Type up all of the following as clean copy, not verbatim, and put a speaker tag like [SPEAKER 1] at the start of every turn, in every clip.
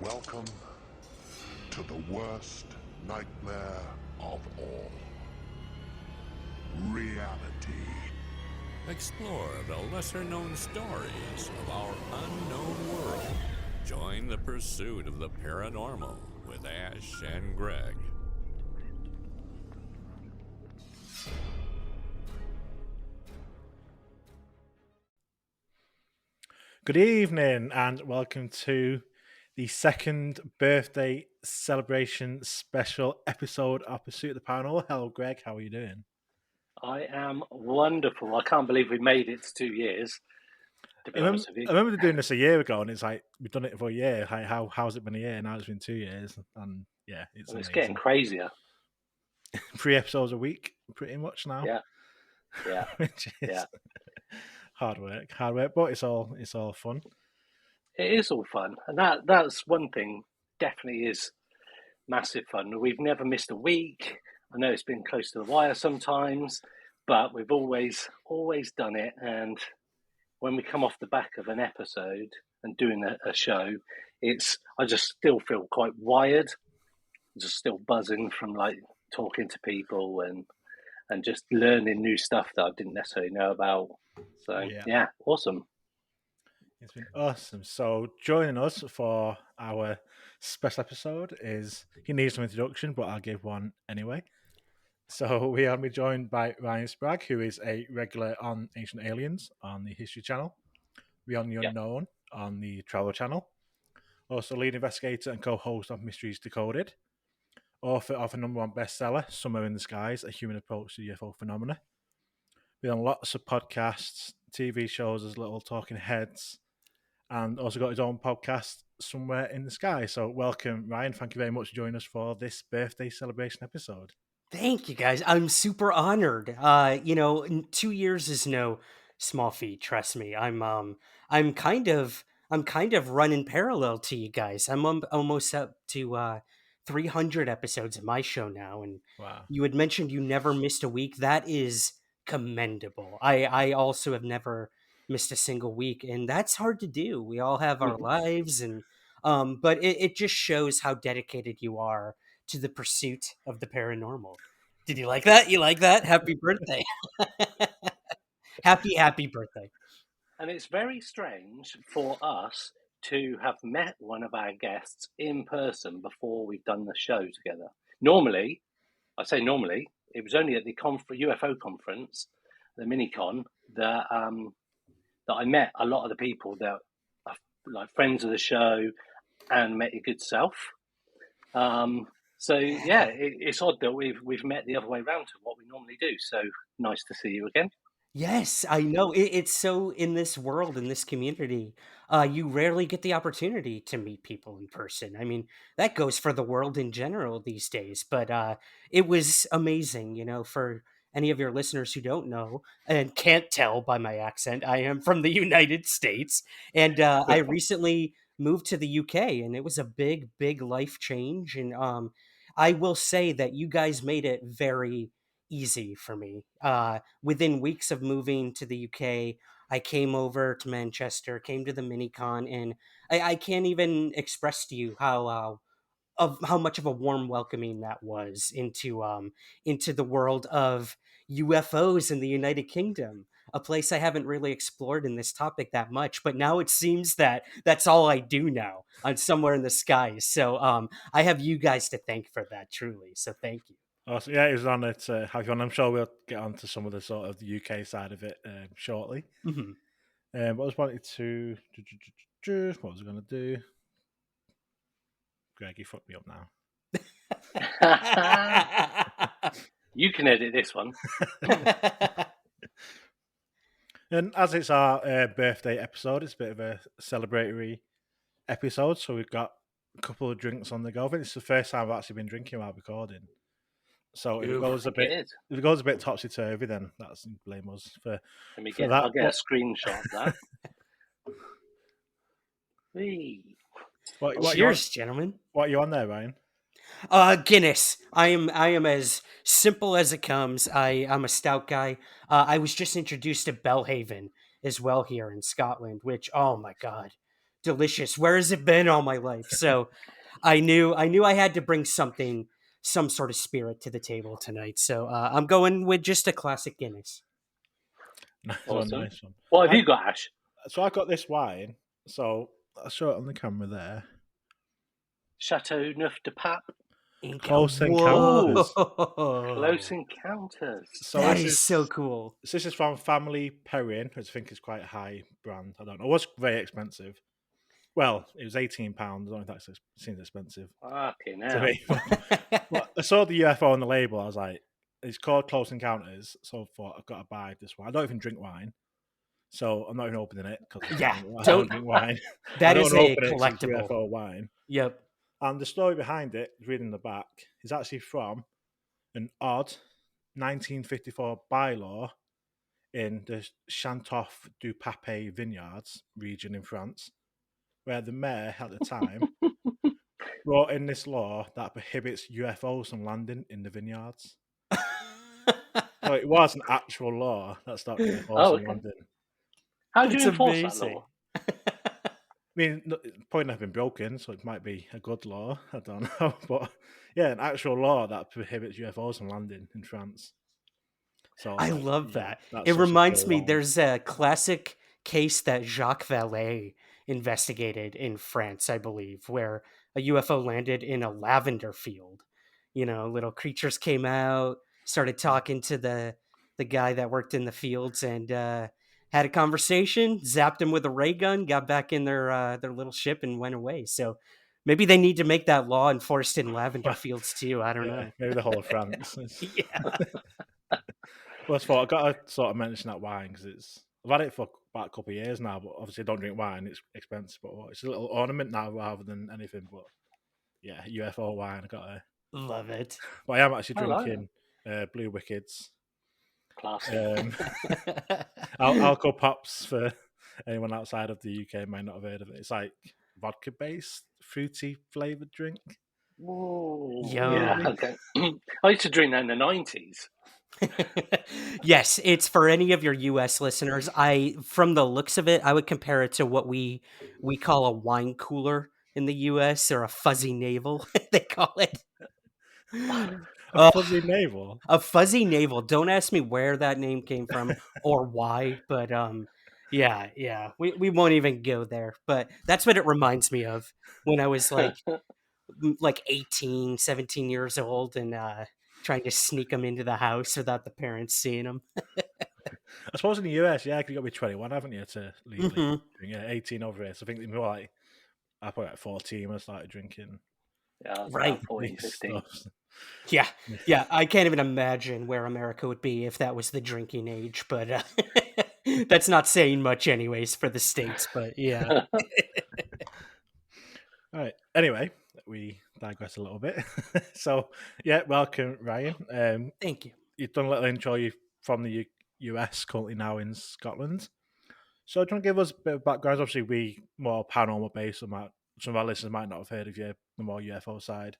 [SPEAKER 1] Welcome to the worst nightmare of all. Reality.
[SPEAKER 2] Explore the lesser-known stories of our unknown world. Join the pursuit of the paranormal with Ash and Greg.
[SPEAKER 3] Good evening and welcome to the second birthday celebration special episode of Pursuit of the Paranormal. Hello, Greg. How are you doing?
[SPEAKER 4] I am wonderful. I can't believe we made it to 2 years, to be honest with you.
[SPEAKER 3] I remember doing this a year ago, and it's like we've done it for a year. Like, how's it been a year? Now it's been 2 years, and yeah, it's
[SPEAKER 4] And it's
[SPEAKER 3] amazing.
[SPEAKER 4] getting crazier.
[SPEAKER 3] 3 episodes a week, pretty much now.
[SPEAKER 4] Yeah.
[SPEAKER 3] Which is
[SPEAKER 4] Yeah.
[SPEAKER 3] hard work, but it's all fun.
[SPEAKER 4] It is all fun. And that's one thing, definitely is massive fun. We've never missed a week. I know it's been close to the wire sometimes, but we've always done it. And when we come off the back of an episode and doing a show, I just still feel quite wired, just still buzzing from like talking to people and just learning new stuff that I didn't necessarily know about. So yeah, awesome.
[SPEAKER 3] It's been awesome. So joining us for our special episode he needs some introduction, but I'll give one anyway. So we are joined by Ryan Sprague, who is a regular on Ancient Aliens on the History Channel, Beyond the Unknown on the Travel Channel, also lead investigator and co-host of Mysteries Decoded, author of a #1 bestseller, Somewhere in the Skies, A Human Approach to UFO Phenomena. Been on lots of podcasts, TV shows as Little Talking Heads, and also got his own podcast, Somewhere in the Sky. So welcome, Ryan. Thank you very much for joining us for this birthday celebration episode.
[SPEAKER 5] Thank you, guys. I'm super honored. 2 years is no small feat. Trust me. I'm kind of running parallel to you guys. I'm almost up to 300 episodes of my show now, and
[SPEAKER 3] Wow.
[SPEAKER 5] You had mentioned you never missed a week. That is commendable. I also have never missed a single week, and that's hard to do. We all have our lives, and but it just shows how dedicated you are to the pursuit of the paranormal. Did you like that? You like that? Happy birthday. happy birthday.
[SPEAKER 4] And it's very strange for us to have met one of our guests in person before we've done the show together. Normally, it was only at the UFO conference, the Mini Con, that I met a lot of the people that are like friends of the show and met your good self. So yeah, it's odd that we've met the other way around to what we normally do. So nice to see you again.
[SPEAKER 5] Yes, I know. It's so in this world, in this community, you rarely get the opportunity to meet people in person. I mean, that goes for the world in general these days. But it was amazing, for any of your listeners who don't know and can't tell by my accent, I am from the United States. And I recently moved to the UK, and it was a big life change. And I will say that you guys made it very easy for me. Within weeks of moving to the UK, I came over to Manchester, came to the Minicon, and I can't even express to you how much of a warm welcoming that was into the world of UFOs in the United Kingdom. A place I haven't really explored in this topic that much, but now it seems that that's all I do now. I'm somewhere in the skies, so I have you guys to thank for that, truly. So thank you.
[SPEAKER 3] Awesome. Yeah, it was an honour to have you on. I'm sure we'll get on to some of the sort of the UK side of it shortly.
[SPEAKER 5] Mm-hmm.
[SPEAKER 3] But I was wanting to... What was I going to do? Greg, you fucked me up
[SPEAKER 4] now. You can edit this one.
[SPEAKER 3] And as it's our birthday episode, it's a bit of a celebratory episode. So we've got a couple of drinks on the go. I think it's the first time I've actually been drinking while recording. So if it goes a bit topsy turvy, then that's blame us for.
[SPEAKER 4] I'll get a screenshot of that.
[SPEAKER 5] Cheers, gentlemen.
[SPEAKER 3] What are you on there, Ryan?
[SPEAKER 5] Guinness. I am as simple as it comes. I'm a stout guy. I was just introduced to Belhaven as well here in Scotland, which, oh my god, delicious. Where has it been all my life? So I knew I had to bring something, some sort of spirit to the table tonight. So I'm going with just a classic Guinness.
[SPEAKER 3] Nice
[SPEAKER 4] Awesome.
[SPEAKER 3] one, nice one.
[SPEAKER 4] What have you got, Ash?
[SPEAKER 3] So I got this wine. So I'll show it on the camera there.
[SPEAKER 4] Chateau Neuf de Pape.
[SPEAKER 3] Close
[SPEAKER 5] Whoa.
[SPEAKER 3] Encounters.
[SPEAKER 4] Close Encounters.
[SPEAKER 3] So
[SPEAKER 5] That
[SPEAKER 3] this
[SPEAKER 5] is so cool.
[SPEAKER 3] So this is from Family Perrin, which I think is quite a high brand. I don't know. It was very expensive. Well, it was £18. I don't know if that seems expensive
[SPEAKER 4] Fucking
[SPEAKER 3] to
[SPEAKER 4] hell.
[SPEAKER 3] me. But I saw the UFO on the label. I was like, it's called Close Encounters. So I thought, I've got to buy this one. I don't even drink wine. So I'm not even opening it because
[SPEAKER 5] Yeah,
[SPEAKER 3] I don't drink wine.
[SPEAKER 5] That
[SPEAKER 3] I
[SPEAKER 5] is
[SPEAKER 3] don't wanna
[SPEAKER 5] a
[SPEAKER 3] open it 'cause it's
[SPEAKER 5] collectible.
[SPEAKER 3] UFO wine.
[SPEAKER 5] Yep.
[SPEAKER 3] And the story behind it, reading the back, is actually from an odd 1954 bylaw in the Chantoff du Pape vineyards region in France, where the mayor at the time wrote in this law that prohibits UFOs from landing in the vineyards. So it was an actual law that stopped UFOs
[SPEAKER 4] Oh,
[SPEAKER 3] from
[SPEAKER 4] okay.
[SPEAKER 3] landing.
[SPEAKER 4] How do
[SPEAKER 5] That's
[SPEAKER 4] you enforce
[SPEAKER 5] amazing.
[SPEAKER 4] that law?
[SPEAKER 3] I mean, it's probably never been broken, so it might be a good law. I don't know. But yeah, an actual law that prohibits UFOs from landing in France. So
[SPEAKER 5] I
[SPEAKER 3] like,
[SPEAKER 5] love
[SPEAKER 3] yeah,
[SPEAKER 5] that.
[SPEAKER 3] that's
[SPEAKER 5] It
[SPEAKER 3] such a
[SPEAKER 5] reminds
[SPEAKER 3] cool
[SPEAKER 5] me,
[SPEAKER 3] law.
[SPEAKER 5] there's a classic case that Jacques Vallée investigated in France, I believe, where a UFO landed in a lavender field. You know, little creatures came out, started talking to the guy that worked in the fields, and had a conversation. Zapped him with a ray gun, got back in their little ship, and went away. So maybe they need to make that law enforced in lavender fields too. I don't
[SPEAKER 3] Yeah,
[SPEAKER 5] know.
[SPEAKER 3] maybe the whole of France.
[SPEAKER 5] Yeah.
[SPEAKER 3] Well, I thought I got to sort of mention that wine because I've had it for about a couple of years now, but obviously I don't drink wine. It's expensive, but it's a little ornament now rather than anything. But yeah, UFO wine. I got to.
[SPEAKER 5] Love it.
[SPEAKER 3] But I am actually
[SPEAKER 4] I like
[SPEAKER 3] drinking Blue Wickets.
[SPEAKER 4] Classic.
[SPEAKER 3] Alco Pops for anyone outside of the UK might not have heard of it. It's like vodka based, fruity flavored drink.
[SPEAKER 4] Ooh,
[SPEAKER 5] Yum.
[SPEAKER 4] yeah, okay. I used to drink that in the 90s.
[SPEAKER 5] Yes, it's for any of your US listeners. From the looks of it, I would compare it to what we call a wine cooler in the US, or a fuzzy navel, they call it.
[SPEAKER 3] A fuzzy navel.
[SPEAKER 5] A fuzzy navel. Don't ask me where that name came from or why, but yeah. We won't even go there. But that's what it reminds me of when I was like 18, 17 years old, and trying to sneak them into the house without the parents seeing them.
[SPEAKER 3] I suppose in the US, yeah, 'cause you got to be 21, haven't you, to legally
[SPEAKER 5] Mhm.
[SPEAKER 3] drink? Yeah, 18 over here. So I think they're more like I probably like 14 when I started drinking
[SPEAKER 4] Yeah, I was
[SPEAKER 5] Right.
[SPEAKER 4] about 14,
[SPEAKER 3] these
[SPEAKER 4] 15.
[SPEAKER 3] stuff.
[SPEAKER 5] Yeah. I can't even imagine where America would be if that was the drinking age, but that's not saying much, anyways, for the States. But yeah.
[SPEAKER 3] All right. Anyway, we digress a little bit. So yeah, welcome, Ryan.
[SPEAKER 5] Thank you.
[SPEAKER 3] You've done a little intro. You're from the US, currently now in Scotland. So do you want to give us a bit of background? Obviously, we more paranormal based. Some of our listeners might not have heard of you, the more UFO side.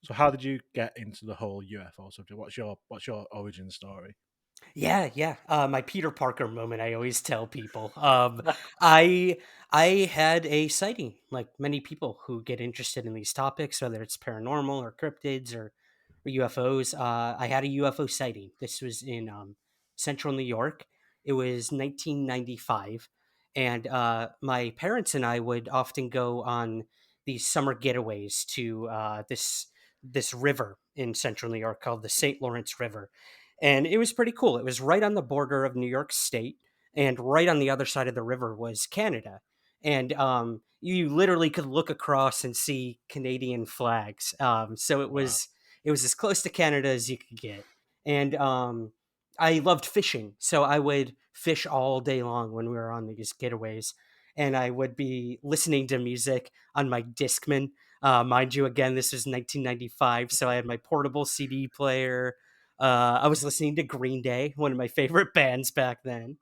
[SPEAKER 3] So how did you get into the whole UFO subject? What's your origin story?
[SPEAKER 5] Yeah. My Peter Parker moment, I always tell people. I had a sighting, like many people who get interested in these topics, whether it's paranormal or cryptids or UFOs. I had a UFO sighting. This was in central New York. It was 1995, and my parents and I would often go on these summer getaways to this river in central New York called the St. Lawrence River, and it was pretty cool. It was right on the border of New York State, and right on the other side of the river was Canada. And you literally could look across and see Canadian flags. So it
[SPEAKER 3] Wow.
[SPEAKER 5] was as close to Canada as you could get. And I loved fishing, so I would fish all day long when we were on these getaways, and I would be listening to music on my Discman. Mind you, again, this was 1995, so I had my portable CD player. I was listening to Green Day, one of my favorite bands back then.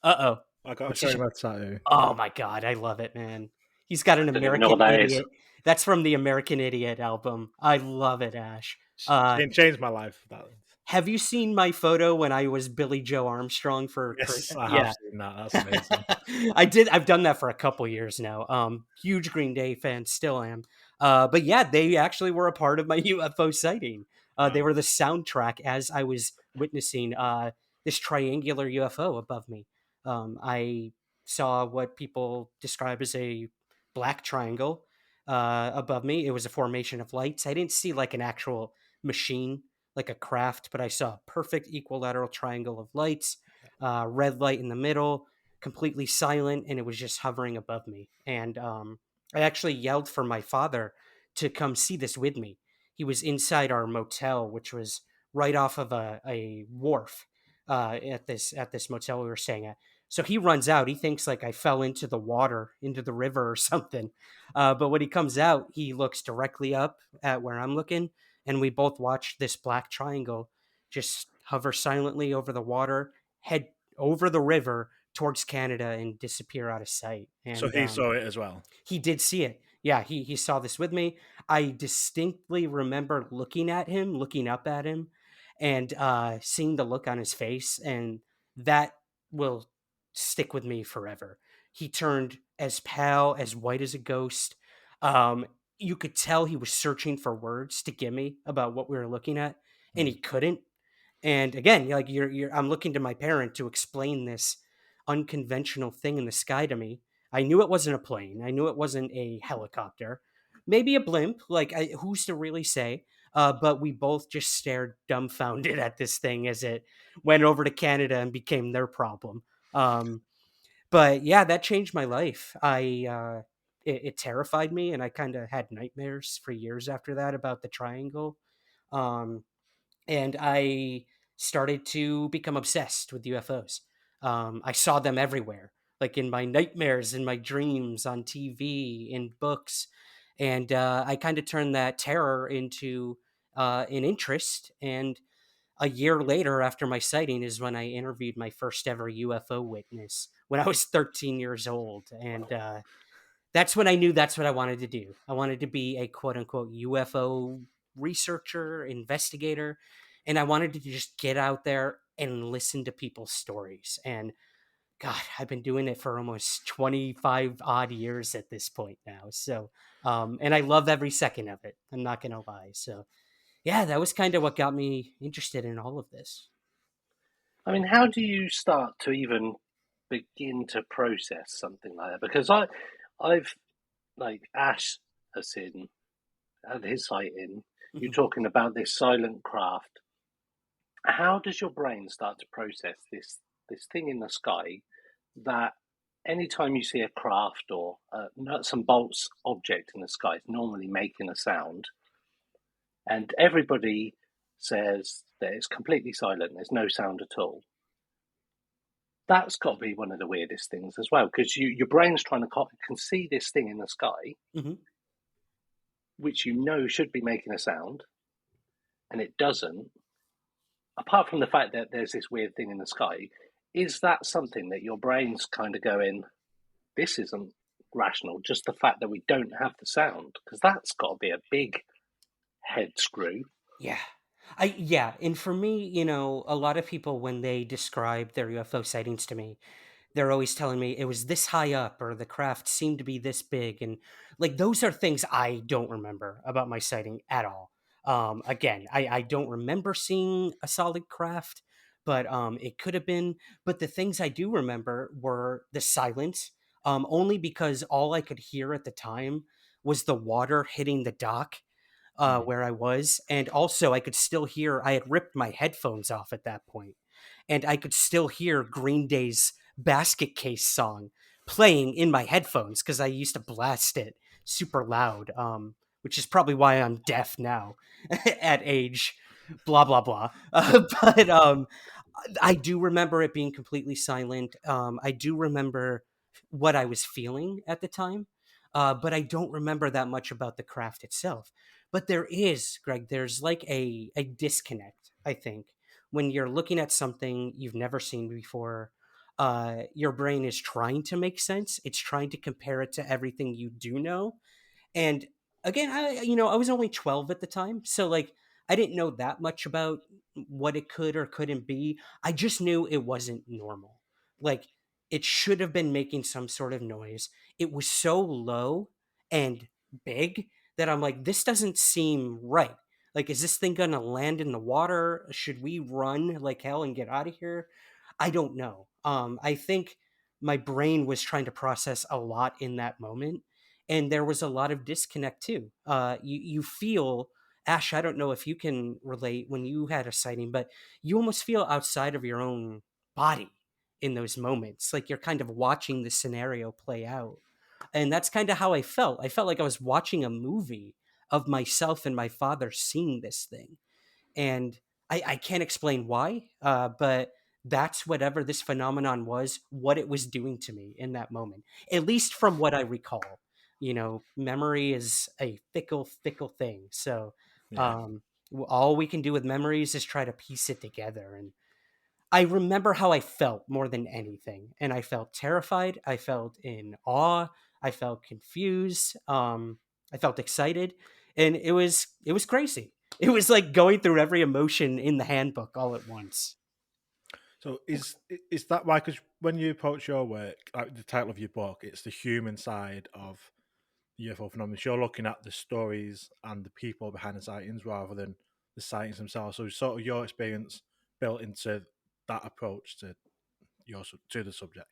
[SPEAKER 5] Uh-oh.
[SPEAKER 3] I got to
[SPEAKER 5] What
[SPEAKER 3] show
[SPEAKER 5] you
[SPEAKER 3] you my tattoo.
[SPEAKER 5] Oh my god, I love it, man. He's got an
[SPEAKER 4] Don't even know what
[SPEAKER 5] American
[SPEAKER 4] that is.
[SPEAKER 5] Idiot. That's from the American Idiot album. I love it, Ash.
[SPEAKER 3] It changed my life. That
[SPEAKER 5] Have you seen my photo when I was Billy Joe Armstrong for
[SPEAKER 3] Yes, I have
[SPEAKER 5] yeah.
[SPEAKER 3] seen that. That's amazing.
[SPEAKER 5] I've done that for a couple years now. Huge Green Day fan, still am. But yeah, they actually were a part of my UFO sighting. They
[SPEAKER 3] Wow.
[SPEAKER 5] were the soundtrack as I was witnessing this triangular UFO above me. I saw what people describe as a black triangle above me. It was a formation of lights. I didn't see like an actual machine, like a craft, but I saw a perfect equilateral triangle of lights, red light in the middle, completely silent, and it was just hovering above me. And I actually yelled for my father to come see this with me. He was inside our motel, which was right off of a wharf at this motel we were staying at. So he runs out. He thinks like I fell into the water, into the river or something. But when he comes out, he looks directly up at where I'm looking, and we both watch this black triangle just hover silently over the water, head over the river towards Canada, and disappear out of sight.
[SPEAKER 3] So
[SPEAKER 5] And
[SPEAKER 3] he saw it as well.
[SPEAKER 5] he did see it. Yeah, he saw this with me. I distinctly remember looking at him, looking up at him, and seeing the look on his face, and that will stick with me forever. He turned as pale, as white as a ghost. Um, you could tell he was searching for words to give me about what we were looking at, and he
[SPEAKER 3] Mm.
[SPEAKER 5] couldn't. And again, like I'm looking to my parent to explain this unconventional thing in the sky to me. I knew it wasn't a plane. I knew it wasn't a helicopter. Maybe a blimp. Like, who's to really say? But we both just stared dumbfounded at this thing as it went over to Canada and became their problem. But yeah, that changed my life. It terrified me, and I kind of had nightmares for years after that about the triangle. Um, and I started to become obsessed with UFOs. I saw them everywhere, like in my nightmares, in my dreams, on TV, in books, and I kind of turned that terror into an interest. And a year later, after my sighting, is when I interviewed my first ever UFO witness when I was 13 years old, and that's when I knew that's what I wanted to do. I wanted to be a quote unquote UFO researcher, investigator, and I wanted to just get out there and listen to people's stories. And God, I've been doing it for almost 25 odd years at this point now. So, and I love every second of it. I'm not going to lie. So, yeah, that was kind of what got me interested in all of this.
[SPEAKER 4] I mean, how do you start to even begin to process something like that? Because I've like Ash has seen at his sighting. You're
[SPEAKER 5] Mhm.
[SPEAKER 4] talking about this silent craft. How does your brain start to process this thing in the sky that anytime you see a craft or a nuts and bolts object in the sky, it's normally making a sound, and everybody says that it's completely silent, there's no sound at all. That's got to be one of the weirdest things as well, because your brain's trying to can see this thing in the sky,
[SPEAKER 5] Mhm.
[SPEAKER 4] which you know should be making a sound, and it doesn't. Apart from the fact that there's this weird thing in the sky, is that something that your brain's kind of going, this isn't rational, just the fact that we don't have the sound? Because that's got to be a big head screw.
[SPEAKER 5] Yeah. And for me, a lot of people when they describe their UFO sightings to me, they're always telling me it was this high up or the craft seemed to be this big, and like those are things I don't remember about my sighting at all. Again, I don't remember seeing a solid craft, but it could have been. But the things I do remember were the silence, only because all I could hear at the time was the water hitting the dock
[SPEAKER 3] Mhm.
[SPEAKER 5] where I was. And also, I could still hear, I had ripped my headphones off at that point, and I could still hear Green Day's Basket Case song playing in my headphones because I used to blast it super loud, which is probably why I'm deaf now at age blah, blah, blah. But I do remember it being completely silent. I do remember what I was feeling at the time, but I don't remember that much about the craft itself. But there is, Greg, there's like a disconnect, I think, when you're looking at something you've never seen before. Your brain is trying to make sense. It's trying to compare it to everything you do know. And again, I was only 12 at the time. So like, I didn't know that much about what it could or couldn't be. I just knew it wasn't normal. Like, it should have been making some sort of noise. It was so low and big that I'm like, this doesn't seem right. Like, is this thing gonna land in the water? Should we run like hell and get out of here? I don't know. I think my brain was trying to process a lot in that moment, and there was a lot of disconnect too. You feel, Ash, I don't know if you can relate when you had a sighting, but you almost feel outside of your own body in those moments, like you're kind of watching the scenario play out. And that's kind of how I felt. I felt like I was watching a movie of myself and my father seeing this thing. And I can't explain why, but that's whatever this phenomenon was, what it was doing to me in that moment, at least from what I recall. Memory is a fickle thing. So
[SPEAKER 3] Yeah.
[SPEAKER 5] um, all we can do with memories is try to piece it together. And I remember how I felt more than anything. And I felt terrified. I felt in awe. I felt confused. I felt excited. And it was crazy. It was like going through every emotion in the handbook all at once.
[SPEAKER 3] So is that why? Because when you approach your work, like the title of your book, it's the human side of UFO phenomena. You're looking at the stories and the people behind the sightings rather than the sightings themselves. So sort of your experience built into that approach to to the subject.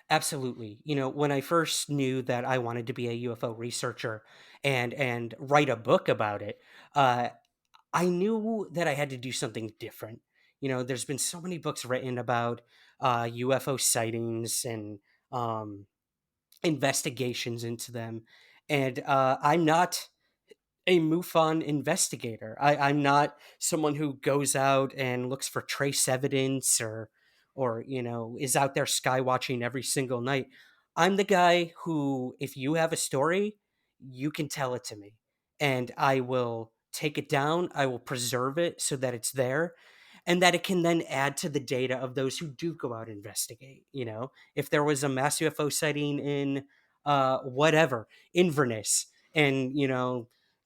[SPEAKER 5] Absolutely. When I first knew that I wanted to be a UFO researcher and write a book about it, uh, I knew that I had to do something different. There's been so many books written about UFO sightings and um, investigations into them, and I'm not a MUFON investigator. I'm not someone who goes out and looks for trace evidence or is out there sky watching every single night. I'm the guy who, if you have a story, you can tell it to me, and I will take it down. I will preserve it so that it's there, and that it can then add to the data of those who do go out and investigate. If there was a mass UFO sighting in whatever Inverness, and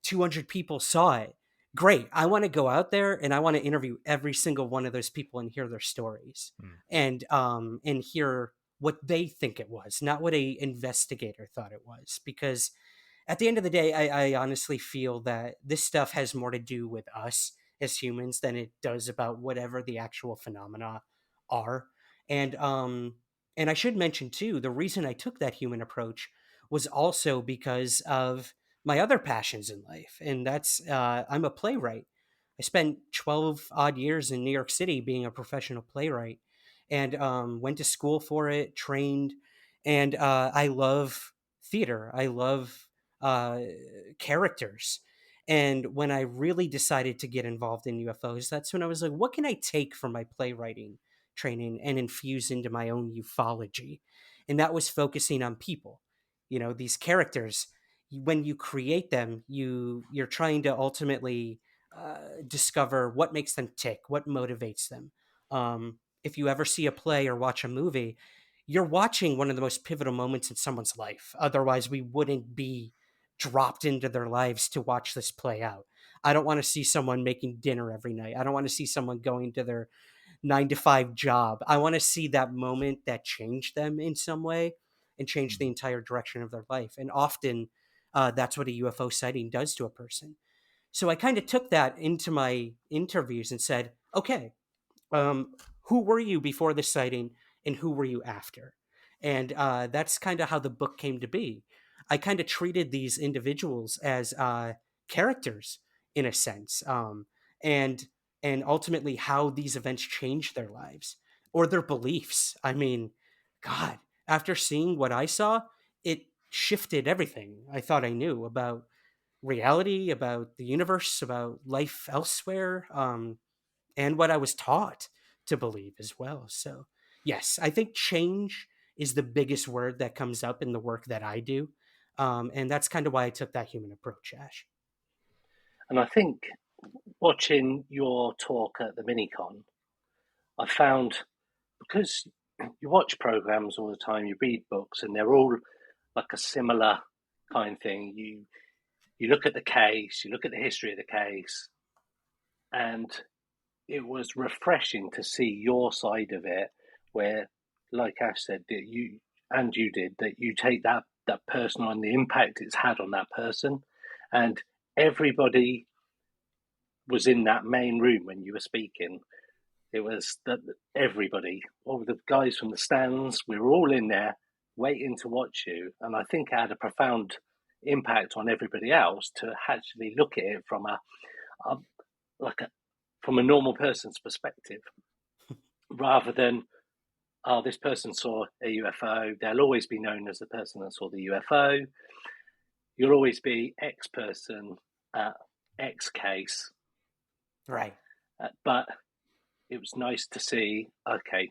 [SPEAKER 5] 200 people saw it. Great. I want to go out there and I want to interview every single one of those people and hear their stories
[SPEAKER 3] Mm.
[SPEAKER 5] and hear what they think it was, not what a investigator thought it was. Because at the end of the day, I honestly feel that this stuff has more to do with us as humans than it does about whatever the actual phenomena are. And um and I should mention too, the reason I took that human approach was also because of my other passions in life, and that's I'm a playwright. I spent 12 odd years in New York City being a professional playwright, and went to school for it, trained, and I love theater. I love uh, characters. And when I really decided to get involved in UFOs, that's when I was like, what can I take from my playwriting training and infuse into my own ufology? And that was focusing on people. These characters, when you create them, you're trying to ultimately discover what makes them tick, what motivates them. If you ever see a play or watch a movie, you're watching one of the most pivotal moments in someone's life. Otherwise, we wouldn't be dropped into their lives to watch this play out. I don't want to see someone making dinner every night. I don't want to see someone going to their 9 to 5 job. I want to see that moment that changed them in some way and changed the entire direction of their life. And often that's what a UFO sighting does to a person. So I kind of took that into my interviews and said, okay, who were you before the sighting and who were you after? And that's kind of how the book came to be. I kind of treated these individuals as characters in a sense, and ultimately how these events changed their lives or their beliefs. I mean, God, after seeing what I saw, it shifted everything I thought I knew about reality, about the universe, about life elsewhere. And what I was taught to believe as well. So, yes, I think change is the biggest word that comes up in the work that I do. And that's kind of why I took that human approach, Ash.
[SPEAKER 4] And I think watching your talk at the Mini Con, I found because you watch programs all the time, you read books, and they're all like a similar kind of thing. You look at the case, you look at the history of the case, and it was refreshing to see your side of it, where, like Ash said, that you did that, you take that person on the impact it's had on that person, and everybody was in that main room when you were speaking. It was that everybody, all the guys from the stands, we were all in there waiting to watch you, and I think it had a profound impact on everybody else to actually look at it from a like a from a normal person's perspective, rather than, oh, this person saw a UFO. They'll always be known as the person that saw the UFO. You'll always be X person, X case.
[SPEAKER 5] Right.
[SPEAKER 4] But it was nice to see, okay,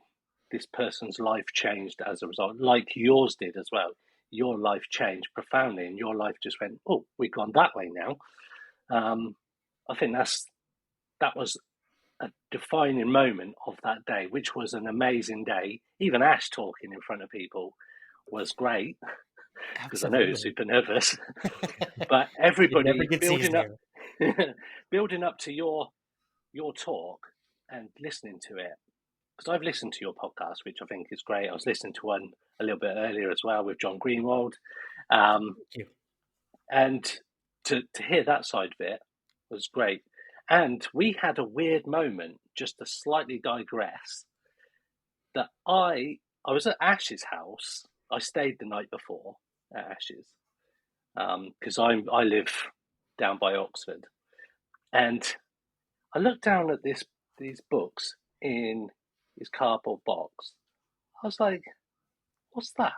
[SPEAKER 4] this person's life changed as a result, like yours did as well. Your life changed profoundly, and your life just went, oh, we've gone that way now. I think that was a defining moment of that day, which was an amazing day. Even Ash talking in front of people was great, because I know he was super nervous. But everybody building up to your talk and listening to it, because I've listened to your podcast, which I think is great. I was listening to one a little bit earlier as well with John Greenwald,
[SPEAKER 5] Thank you.
[SPEAKER 4] and to hear that side of it was great. And we had a weird moment, just to slightly digress, that I was at Ash's house. I stayed the night before at Ash's, because I live down by Oxford, and I looked down at these books in his cardboard box. I was like, "What's that?"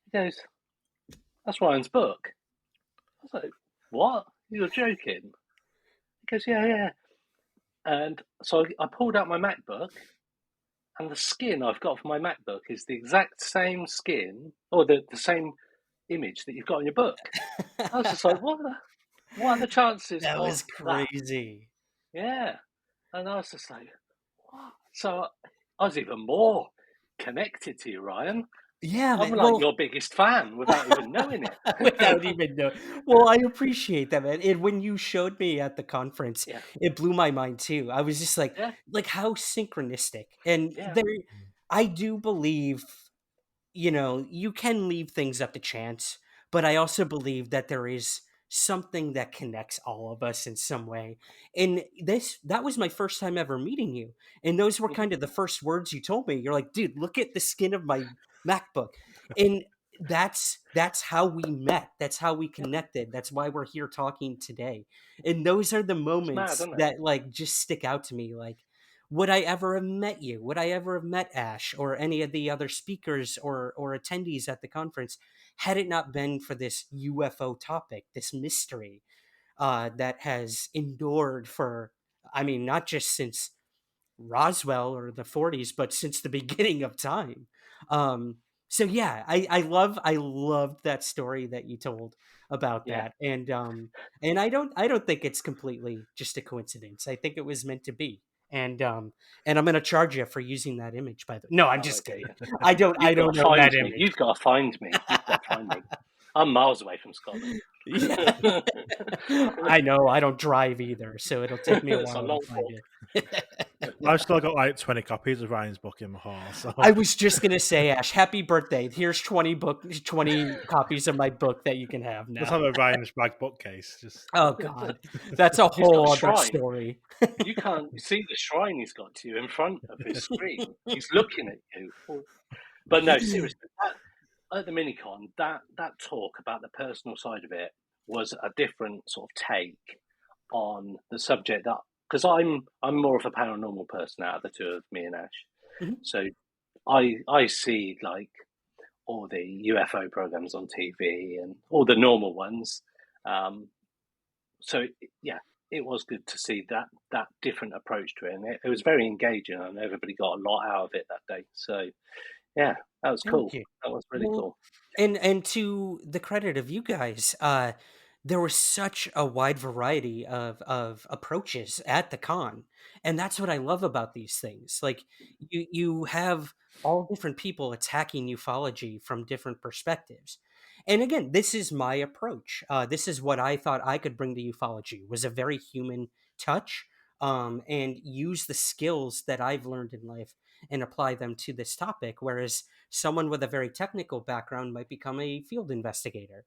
[SPEAKER 4] He goes, "That's Ryan's book." I was like, "What? You're joking?" He goes, "Yeah." And so I pulled out my MacBook, and the skin I've got for my MacBook is the exact same skin, or the same image that you've got in your book. I was just like, what are the chances
[SPEAKER 5] That
[SPEAKER 4] of
[SPEAKER 5] was crazy.
[SPEAKER 4] that? Yeah. And I was just like, what? So I was even more connected to you, Ryan.
[SPEAKER 5] Yeah,
[SPEAKER 4] I'm
[SPEAKER 5] man.
[SPEAKER 4] like your biggest fan without even knowing it.
[SPEAKER 5] Without even knowing. Well, I appreciate that, man. And when you showed me at the conference,
[SPEAKER 4] Yeah.
[SPEAKER 5] it blew my mind too. I was just like
[SPEAKER 4] Yeah.
[SPEAKER 5] how synchronistic. And
[SPEAKER 4] Yeah.
[SPEAKER 5] I do believe, you can leave things up to chance, but I also believe that there is something that connects all of us in some way. And that was my first time ever meeting you. And those were kind of the first words you told me. You're like, dude, look at the skin of my MacBook. And that's how we met. That's how we connected. That's why we're here talking today. And those are the moments
[SPEAKER 4] isn't it?
[SPEAKER 5] that like just stick out to me. Like, would I ever have met you? Would I ever have met Ash or any of the other speakers or attendees at the conference had it not been for this UFO topic, this mystery that has endured for, I mean, not just since Roswell or the 40s, but since the beginning of time. So yeah, I loved that story that you told about
[SPEAKER 4] Yeah.
[SPEAKER 5] that, and I don't think it's completely just a coincidence. I think it was meant to be, and I'm gonna charge you for using that image. By the no, I'm just
[SPEAKER 4] Okay.
[SPEAKER 5] kidding. I don't
[SPEAKER 4] You've got to
[SPEAKER 5] know
[SPEAKER 4] find
[SPEAKER 5] that
[SPEAKER 4] me.
[SPEAKER 5] image.
[SPEAKER 4] You've got to find me. You've got to find me. I'm miles away from Scotland.
[SPEAKER 5] Yeah. I know. I don't drive either, so it'll take me a
[SPEAKER 4] It's a
[SPEAKER 5] while
[SPEAKER 4] long
[SPEAKER 5] to find
[SPEAKER 4] walk.
[SPEAKER 5] it.
[SPEAKER 3] I've still got like 20 copies of Ryan's book in my hall. So
[SPEAKER 5] I was just gonna say, Ash, happy birthday! Here's 20 copies of my book that you can have
[SPEAKER 3] let's
[SPEAKER 5] now.
[SPEAKER 3] have a Ryan Sprague bookcase. Just
[SPEAKER 5] Oh God, that's a
[SPEAKER 4] He's got a
[SPEAKER 5] whole other
[SPEAKER 4] shrine.
[SPEAKER 5] story.
[SPEAKER 4] You can't see the shrine he's got to you in front of his screen. He's looking at you. But no, seriously, at the Minicon, that talk about the personal side of it was a different sort of take on the subject. That because I'm more of a paranormal person out of the two of me and Ash,
[SPEAKER 5] Mhm.
[SPEAKER 4] so I see like all the UFO programs on TV and all the normal ones. So yeah, it was good to see that different approach to it, and it was very engaging, and everybody got a lot out of it that day. So yeah, that was cool.
[SPEAKER 5] Thank you.
[SPEAKER 4] That was really
[SPEAKER 5] Well,
[SPEAKER 4] cool.
[SPEAKER 5] and to the credit of you guys, there was such a wide variety of approaches at the con, and that's what I love about these things. Like you have all different people attacking ufology from different perspectives, And again, this is my approach. This is what I thought I could bring to ufology, was a very human touch, and use the skills that I've learned in life and apply them to this topic. Whereas someone with a very technical background might become a field investigator.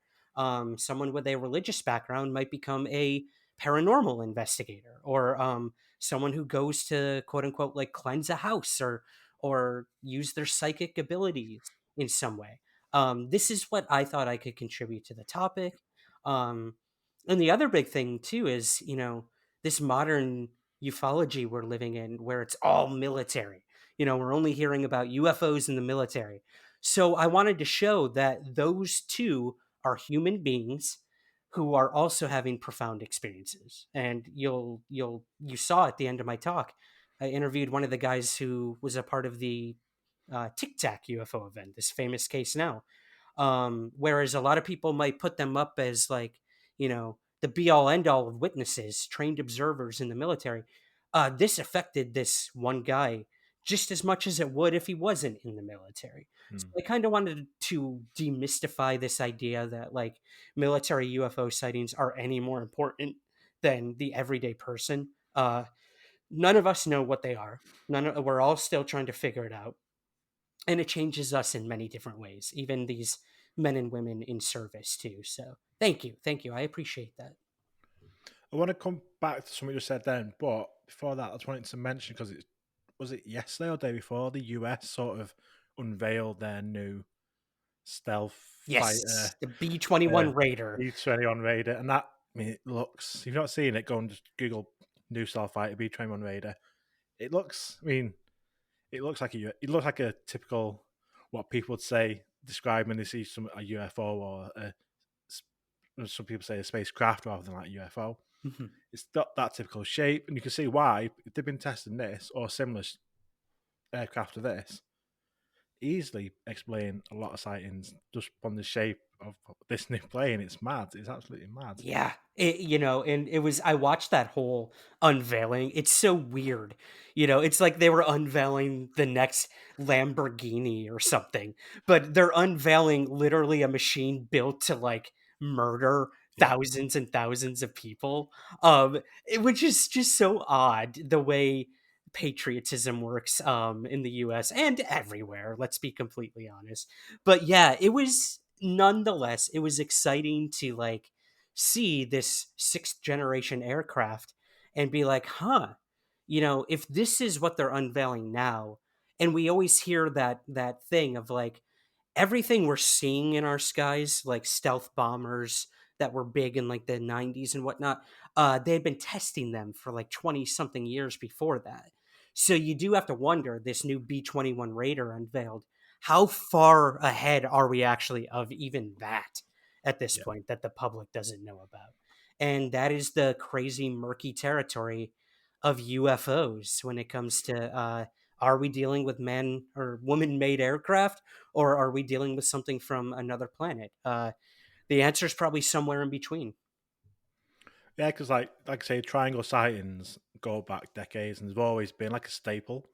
[SPEAKER 5] Someone with a religious background might become a paranormal investigator, or someone who goes to quote unquote like cleanse a house, or use their psychic abilities in some way. This is what I thought I could contribute to the topic. Um, and the other big thing too is, this modern ufology we're living in, where it's all military. We're only hearing about UFOs in the military. So I wanted to show that those two are human beings who are also having profound experiences. And you saw at the end of my talk, I interviewed one of the guys who was a part of the Tic Tac UFO event, this famous case now. Whereas a lot of people might put them up as like, the be all end all of witnesses, trained observers in the military. This affected this one guy just as much as it would if he wasn't in the military. So
[SPEAKER 3] Hmm.
[SPEAKER 5] I kind of wanted to demystify this idea that like military UFO sightings are any more important than the everyday person. None of us know what they are. We're all still trying to figure it out, and it changes us in many different ways, even these men and women in service too. So thank you, I appreciate that.
[SPEAKER 3] I want to come back to something you said then, but before that, I just wanted to mention because was it yesterday or day before the US sort of unveiled their new stealth fighter,
[SPEAKER 5] Yes, the B-21 Raider.
[SPEAKER 3] B-21 Raider, and that, I mean, it looks. If you've not seen it, go and just Google new stealth fighter B-21 Raider. It looks. I mean, it looks like a typical what people would say describe when they see a UFO or some people say a spacecraft rather than like a UFO.
[SPEAKER 5] Mhm.
[SPEAKER 3] It's got that typical shape, and you can see why if they've been testing this or similar aircraft to this, easily explain a lot of sightings just from the shape of this new plane. It's mad. It's absolutely mad.
[SPEAKER 5] Yeah, and it was. I watched that whole unveiling. It's so weird, It's like they were unveiling the next Lamborghini or something, but they're unveiling literally a machine built to like murder
[SPEAKER 3] Yeah,
[SPEAKER 5] thousands and thousands of people. Which is just so odd the way patriotism works in the U.S. and everywhere. Let's be completely honest. But yeah, it was nonetheless. It was exciting to like see this sixth generation aircraft and be like, if this is what they're unveiling now, and we always hear that thing of like everything we're seeing in our skies, like stealth bombers that were big in like the 90s and whatnot, they had been testing them for like 20 something years before that. So you do have to wonder, this new B-21 Raider unveiled, how far ahead are we actually of even that at this
[SPEAKER 3] yeah.
[SPEAKER 5] point that the public doesn't know about? And that is the crazy, murky territory of UFOs when it comes to are we dealing with man or woman made aircraft, or are we dealing with something from another planet? The answer is probably somewhere in between.
[SPEAKER 3] Yeah, because like I say, triangle sightings go back decades, and there's always been like a staple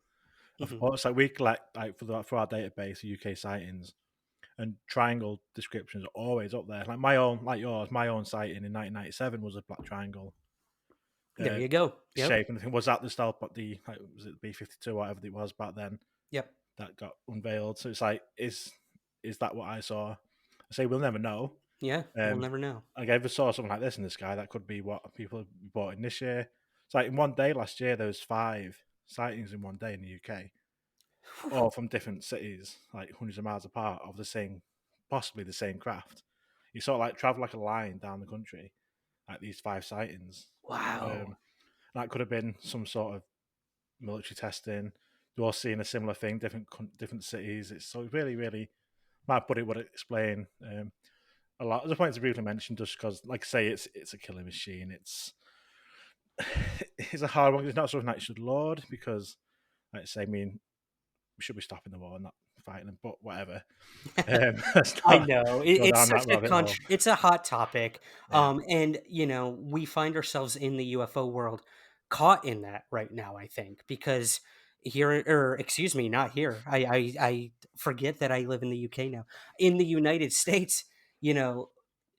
[SPEAKER 3] of
[SPEAKER 5] Mhm.
[SPEAKER 3] reports. Like we collect like for our database of UK sightings, and triangle descriptions are always up there. Like my own, like yours, my own sighting in 1997 was a black triangle
[SPEAKER 5] There
[SPEAKER 3] uh,
[SPEAKER 5] you go. Yep.
[SPEAKER 3] shape, and I think was that the style, but the like, was it B-52, whatever it was back then
[SPEAKER 5] Yep.
[SPEAKER 3] that got unveiled. So it's like, is that what I saw? I say we'll never know.
[SPEAKER 5] Yeah. We'll
[SPEAKER 3] Um,
[SPEAKER 5] never know.
[SPEAKER 3] like I ever saw something like this in the sky, that could be what people have reported this year. It's like in one day last year there was 5 sightings in one day in the UK, all from different cities, like hundreds of miles apart, of the same, possibly the same craft. You sort of like travel like a line down the country, like these 5 sightings.
[SPEAKER 5] Wow.
[SPEAKER 3] That could have been some sort of military testing. They're all seeing a similar thing, different cities. It's so really, really, might put it would explain a lot. There's a point to briefly mention, just because, like I say, it's a killing machine. It's a hard one. It's not something that should laud because, like I say, I mean, we should be stopping the war and not fighting them, but whatever. Let's
[SPEAKER 5] I
[SPEAKER 3] not
[SPEAKER 5] know
[SPEAKER 3] go
[SPEAKER 5] it's
[SPEAKER 3] down
[SPEAKER 5] such
[SPEAKER 3] that
[SPEAKER 5] a
[SPEAKER 3] rabbit hole.
[SPEAKER 5] it's a hot topic,
[SPEAKER 3] Yeah,
[SPEAKER 5] and we find ourselves in the UFO world caught in that right now. I think because here, or excuse me, not here. I forget that I live in the UK now. In the United States, you know,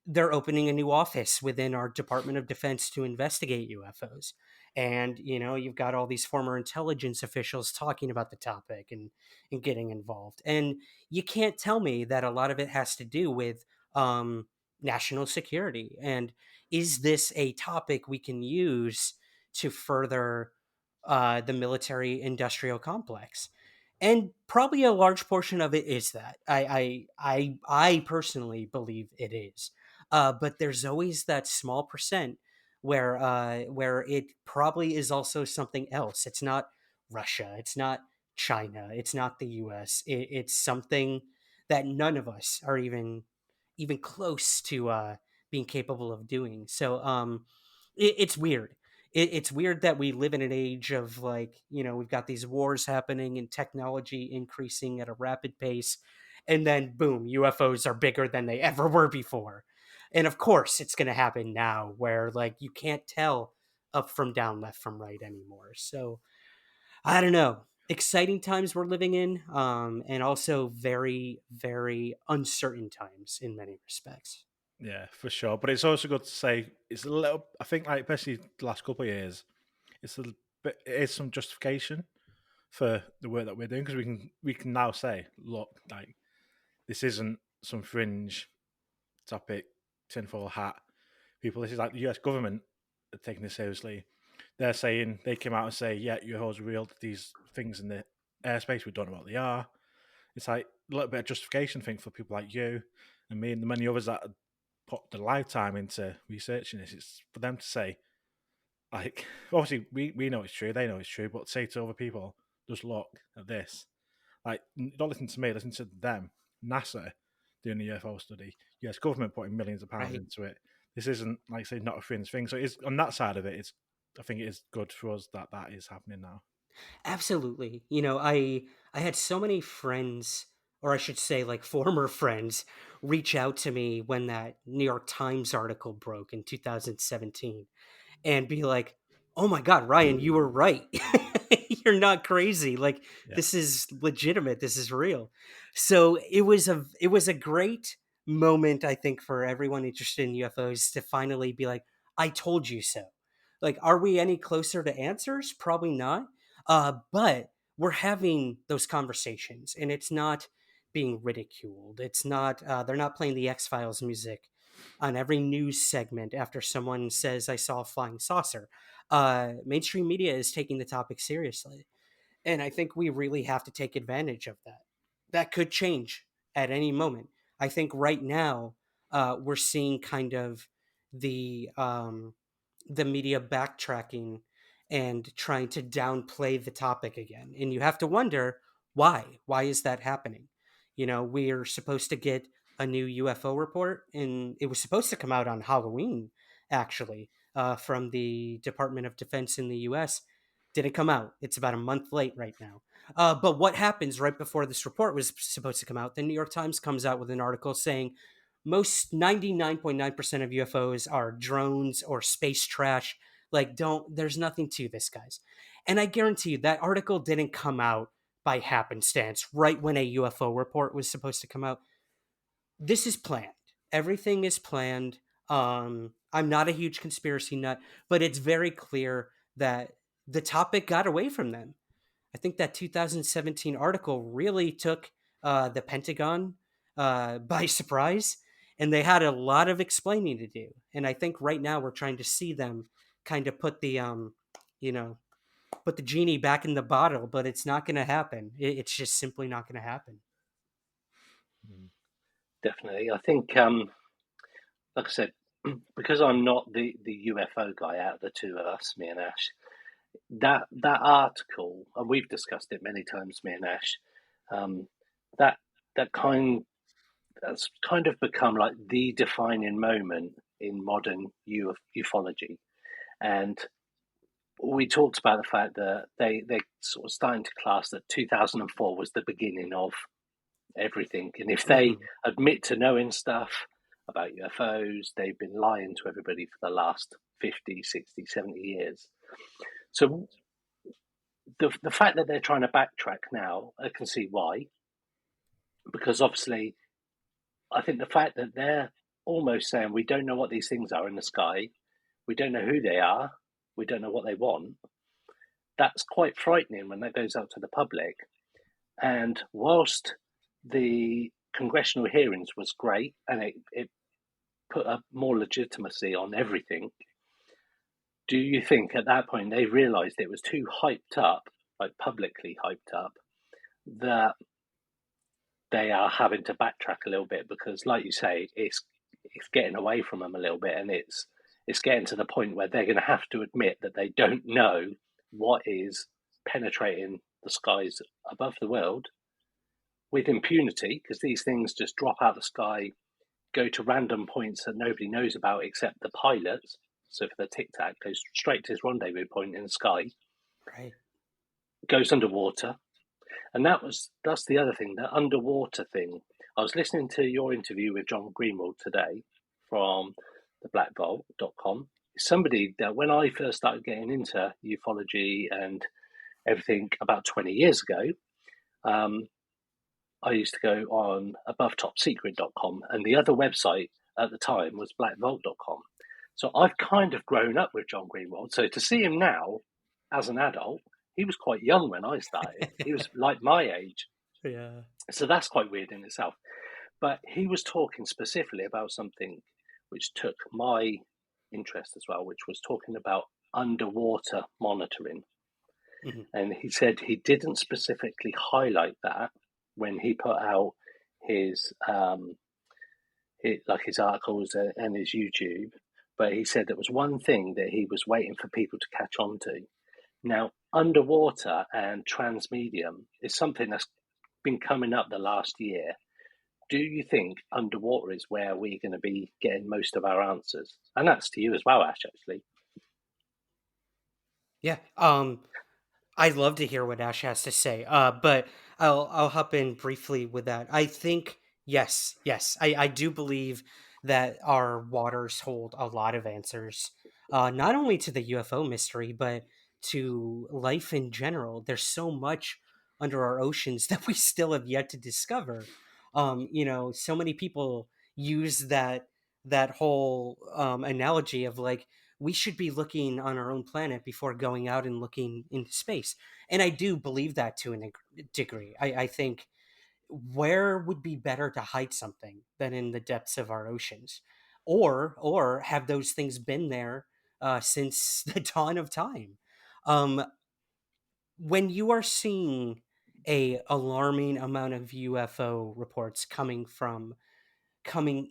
[SPEAKER 5] they're opening a new office within our Department of Defense to investigate UFOs. And, you've got all these former intelligence officials talking about the topic and getting involved. And you can't tell me that a lot of it has to do with national security. And is this a topic we can use to further the military industrial complex? And probably a large portion of it is that. I personally believe it is. But there's always that small percent where it probably is also something else. It's not Russia. It's not China. It's not the U.S. It's something that none of us are even close to being capable of doing. So it's weird. It's weird that we live in an age of, like, we've got these wars happening and technology increasing at a rapid pace, and then boom, UFOs are bigger than they ever were before. And of course it's going to happen now, where like you can't tell up from down, left from right anymore. So I don't know, exciting times we're living in, and also very, very uncertain times in many respects.
[SPEAKER 3] Yeah, for sure. But it's also good to say it's a little. I think, like, especially the last couple of years, it's a bit. It is some justification for the work that we're doing, because we can now say, look, like, this isn't some fringe topic, tinfoil hat people. This is like the U.S. government are taking this seriously. They're saying, they came out and say, yeah, UFOs are real. These things in the airspace, we don't know what they are. It's like a little bit of justification thing for people like you and me and the many others that have put their lifetime into researching this. It's for them to say, like, obviously we know it's true, they know it's true, but say to other people, just look at this. Like, don't listen to me, listen to them. NASA doing the UFO study, US government putting millions of pounds
[SPEAKER 5] Right.
[SPEAKER 3] into it. This isn't, like, say, not a fringe thing. So it's on that side of it. It's, I think it is good for us that that is happening now.
[SPEAKER 5] Absolutely. I had so many friends, or I should say like former friends, reach out to me when that New York Times article broke in 2017 and be like, "Oh my god, Ryan, you were right. You're not crazy. Like,
[SPEAKER 3] Yeah.
[SPEAKER 5] this is legitimate. This is real." So it was a great moment, I think, for everyone interested in UFOs to finally be like, "I told you so." Like, are we any closer to answers? Probably not. But we're having those conversations, and it's not being ridiculed. It's not. They're not playing the X Files music on every news segment after someone says, "I saw a flying saucer." Mainstream media is taking the topic seriously, and I think we really have to take advantage of that. That could change at any moment. I think right now we're seeing kind of the the media backtracking and trying to downplay the topic again, and you have to wonder why. Why is that happening? We're supposed to get a new UFO report, and it was supposed to come out on Halloween, actually, from the Department of Defense in the U.S. Didn't come out. It's about a month late right now. But what happens right before this report was supposed to come out? The New York Times comes out with an article saying most 99.9% of UFOs are drones or space trash. Like, there's nothing to this, guys. And I guarantee you that article didn't come out by happenstance right when a UFO report was supposed to come out. This is planned. Everything is planned. I'm not a huge conspiracy nut, but it's very clear that the topic got away from them. I think that 2017 article really took the Pentagon by surprise, and they had a lot of explaining to do. And I think right now we're trying to see them kind of you know, put the genie back in the bottle, but it's not going to happen. It's just simply not going to happen.
[SPEAKER 3] Mm.
[SPEAKER 4] Definitely. I think, like I said, because I'm not the UFO guy out of the two of us, me and Ash, that article, and we've discussed it many times, me and Ash, um, that that kind that's kind of become like the defining moment in modern ufology. And we talked about the fact that they sort of starting to class that 2004 was the beginning of everything. And if they
[SPEAKER 5] Hmm.
[SPEAKER 4] admit to knowing stuff about UFOs, they've been lying to everybody for the last 50, 60, 70 years. So the fact that they're trying to backtrack now, I can see why. Because obviously, I think the fact that they're almost saying we don't know what these things are in the sky, we don't know who they are, we don't know what they want. That's quite frightening when that goes out to the public. And whilst the congressional hearings was great and it put up more legitimacy on everything, do you think at that point they realised it was too hyped up, like publicly hyped up, that they are having to backtrack a little bit because, like you say, it's getting away from them a little bit, and it's getting to the point where they're going to have to admit that they don't know what is penetrating the skies above the world with impunity, because these things just drop out the sky, go to random points that nobody knows about except the pilots. So for the Tic Tac, goes straight to his rendezvous point in the sky,
[SPEAKER 5] Right.
[SPEAKER 4] goes underwater. And that's the other thing, that underwater thing. I was listening to your interview with John Greenwald today from the blackvault.com. Somebody that when I first started getting into ufology and everything about 20 years ago, I used to go on abovetopsecret.com, and the other website at the time was blackvault.com. So I've kind of grown up with John Greenwald. So to see him now as an adult, he was quite young when I started. He was like my age.
[SPEAKER 5] Yeah.
[SPEAKER 4] So that's quite weird in itself. But he was talking specifically about something which took my interest as well, which was talking about underwater monitoring.
[SPEAKER 5] Mm-hmm.
[SPEAKER 4] And he said he didn't specifically highlight that when he put out his his articles and his YouTube, but he said there was one thing that he was waiting for people to catch on to. Now, underwater and transmedium is something that's been coming up the last year. Do you think underwater is where we're going to be getting most of our answers? And that's to you as well, Ash, actually.
[SPEAKER 5] Yeah. I'd love to hear what Ash has to say. But I'll hop in briefly with that. I think yes, I do believe that our waters hold a lot of answers, not only to the UFO mystery, but to life in general. There's so much under our oceans that we still have yet to discover. So many people use that whole analogy of like we should be looking on our own planet before going out and looking into space. And I do believe that to a degree. I think where would be better to hide something than in the depths of our oceans, or have those things been there since the dawn of time? Um, when you are seeing a alarming amount of UFO reports coming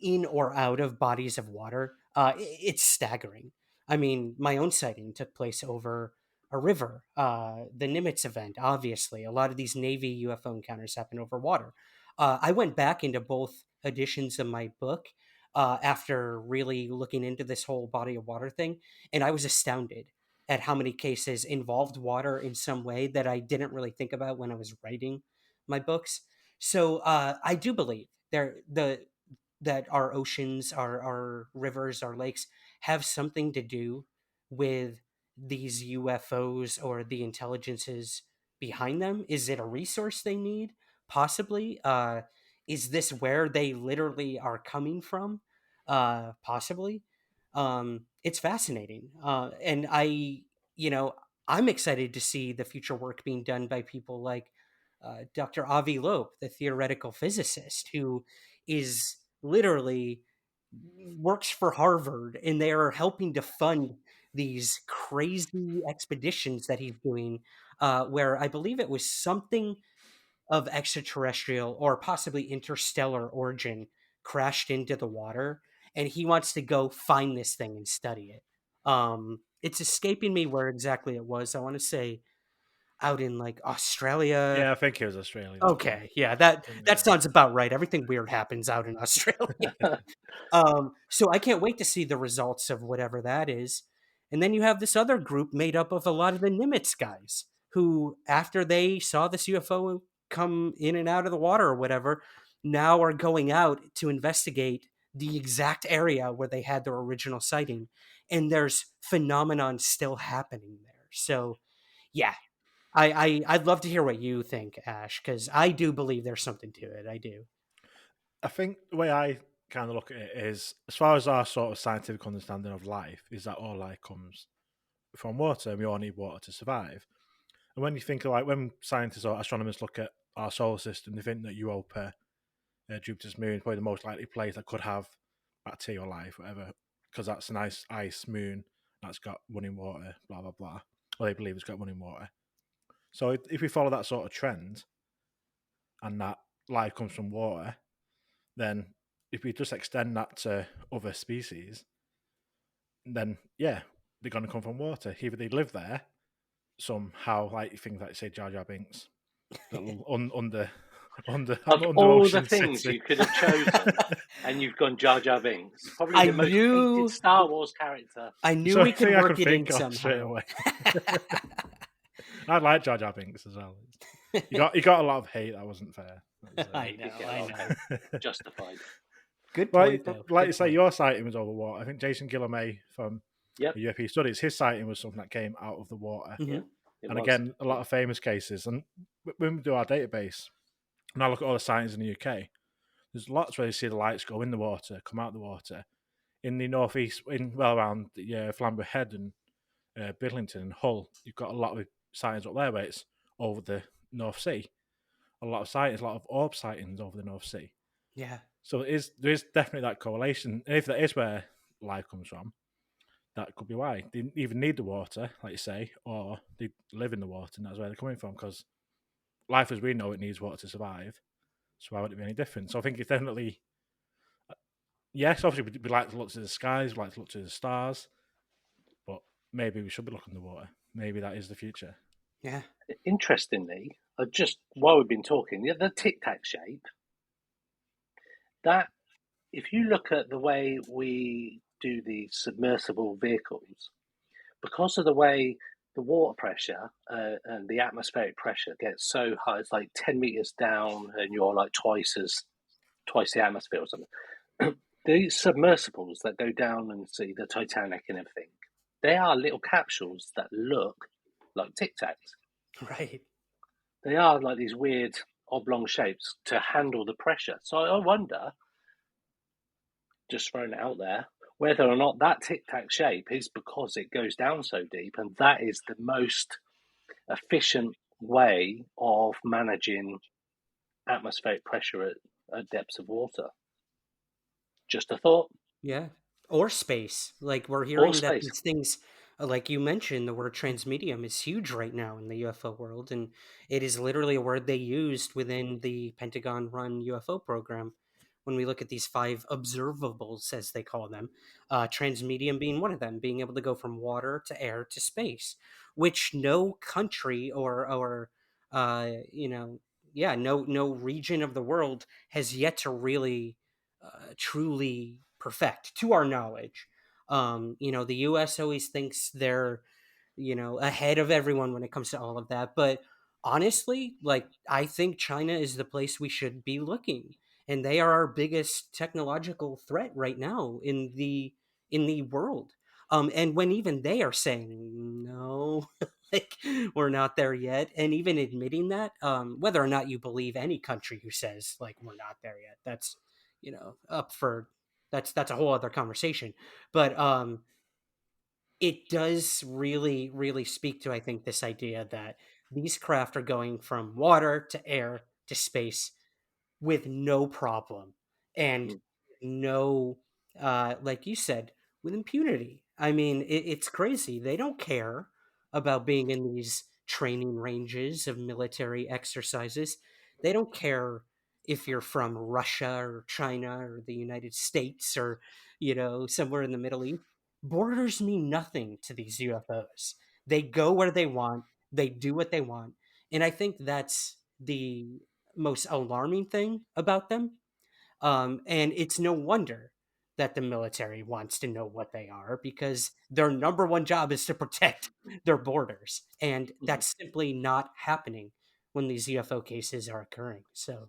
[SPEAKER 5] in or out of bodies of water, it's staggering. I mean, my own sighting took place over a river. The Nimitz event, obviously, a lot of these Navy UFO encounters happen over water. I went back into both editions of my book after really looking into this whole body of water thing, and I was astounded at how many cases involved water in some way that I didn't really think about when I was writing my books. So I do believe that our oceans, our rivers, our lakes have something to do with these UFOs or the intelligences behind them. Is it a resource they need? Possibly. Is this where they literally are coming from? Possibly. It's fascinating. And you know, I'm excited to see the future work being done by people like Dr. Avi Loeb, the theoretical physicist, who is literally works for Harvard, and they are helping to fund these crazy expeditions that he's doing, where I believe it was something of extraterrestrial or possibly interstellar origin crashed into the water, and he wants to go find this thing and study it. It's escaping me where exactly it was. I want to say out in like Australia.
[SPEAKER 3] Yeah, I think it was Australia.
[SPEAKER 5] Okay, yeah, that sounds about right. Everything weird happens out in Australia. So I can't wait to see the results of whatever that is. And then you have this other group made up of a lot of the Nimitz guys who, after they saw this UFO come in and out of the water or whatever, now are going out to investigate the exact area where they had their original sighting. And there's phenomenon still happening there. So yeah, I'd love to hear what you think, Ash, because I do believe there's something to it. I do.
[SPEAKER 3] I think the way I kind of look at it is, as far as our sort of scientific understanding of life, is that all life comes from water, and we all need water to survive. And when you think of like when scientists or astronomers look at our solar system, they think that Europa, Jupiter's moon, is probably the most likely place that could have bacterial life, whatever, because that's a nice ice moon that's got running water, blah blah blah. Or they believe it's got running water. So if we follow that sort of trend, and that life comes from water, then if we just extend that to other species, then yeah, they're going to come from water. Either they live there somehow, like things like say Jar Jar Binks, under
[SPEAKER 4] Of
[SPEAKER 3] under
[SPEAKER 4] all the
[SPEAKER 3] Ocean
[SPEAKER 4] things
[SPEAKER 3] City.
[SPEAKER 4] you could have chosen, and you've gone Jar Jar Binks, probably
[SPEAKER 5] I
[SPEAKER 4] the most
[SPEAKER 5] knew-
[SPEAKER 4] hated Star Wars character.
[SPEAKER 5] I knew
[SPEAKER 3] So
[SPEAKER 5] we could
[SPEAKER 3] I
[SPEAKER 5] work
[SPEAKER 3] can
[SPEAKER 5] it in
[SPEAKER 3] think of straight
[SPEAKER 5] somehow.
[SPEAKER 3] away. I like Jar Jar Binks as well. He got a lot of hate. That wasn't fair. That was,
[SPEAKER 5] I
[SPEAKER 4] Did
[SPEAKER 5] know,
[SPEAKER 4] get a
[SPEAKER 5] I
[SPEAKER 4] lot of
[SPEAKER 5] know.
[SPEAKER 4] hate. Justified.
[SPEAKER 5] Good
[SPEAKER 3] Well,
[SPEAKER 5] point, though.
[SPEAKER 3] like
[SPEAKER 5] Good
[SPEAKER 3] you say,
[SPEAKER 5] point.
[SPEAKER 3] your sighting was over water. I think Jason Gillamay from
[SPEAKER 4] Yep.
[SPEAKER 3] the UFO Studies, his sighting was something that came out of the water.
[SPEAKER 5] Mhm.
[SPEAKER 4] Yeah. It
[SPEAKER 3] And
[SPEAKER 4] was.
[SPEAKER 3] again, a lot of famous cases. And when we do our database, and I look at all the sightings in the UK, there's lots where you see the lights go in the water, come out the water. In the northeast, around Flamborough Head and Bidlington and Hull, you've got a lot of sightings up there where it's over the North Sea. A lot of sightings, a lot of orb sightings over the North Sea.
[SPEAKER 5] Yeah.
[SPEAKER 3] So there is definitely that correlation. And if that is where life comes from, that could be why. They either need the water, like you say, or they live in the water, and that's where they're coming from. Because life as we know it needs water to survive. So why would it be any different? So I think it's definitely, yes, obviously we like to look to the skies, we like to look to the stars, but maybe we should be looking at the water. Maybe that is the future.
[SPEAKER 5] Yeah.
[SPEAKER 4] Interestingly, just while we've been talking, the Tic Tac shape, that if you look at the way we do the submersible vehicles, because of the way the water pressure and the atmospheric pressure gets so high, it's like 10 meters down, and you're like twice the atmosphere or something. These submersibles that go down and see the Titanic and everything, they are little capsules that look like Tic Tacs.
[SPEAKER 5] Right.
[SPEAKER 4] They are like these weird oblong shapes to handle the pressure. So I wonder, just throwing it out there, whether or not that Tic Tac shape is because it goes down so deep, and that is the most efficient way of managing atmospheric pressure at depths of water. Just a thought.
[SPEAKER 5] Yeah. Or space. Like we're hearing that
[SPEAKER 4] space.
[SPEAKER 5] these things, like you mentioned, the word transmedium is huge right now in the UFO world, and it is literally a word they used within the Pentagon-run UFO program. When we look at these 5 observables, as they call them, transmedium being one of them, being able to go from water to air to space, which no country or no region of the world has yet to really truly perfect, to our knowledge. The U.S. always thinks they're, ahead of everyone when it comes to all of that. But honestly, like, I think China is the place we should be looking, and they are our biggest technological threat right now in the world. And when even they are saying no, like we're not there yet, and even admitting that, whether or not you believe any country who says like we're not there yet, that's up for that's a whole other conversation. But it does really really speak to, I think, this idea that these craft are going from water to air to space with no problem, and
[SPEAKER 4] Mm.
[SPEAKER 5] no like you said, with impunity. I mean, it's crazy. They don't care about being in these training ranges of military exercises. They don't care if you're from Russia or China or the United States or somewhere in the Middle East. Borders mean nothing to these UFOs. They go where they want, they do what they want, and I think that's the most alarming thing about them. And it's no wonder that the military wants to know what they are, because their number one job is to protect their borders. And that's simply not happening when these UFO cases are occurring. So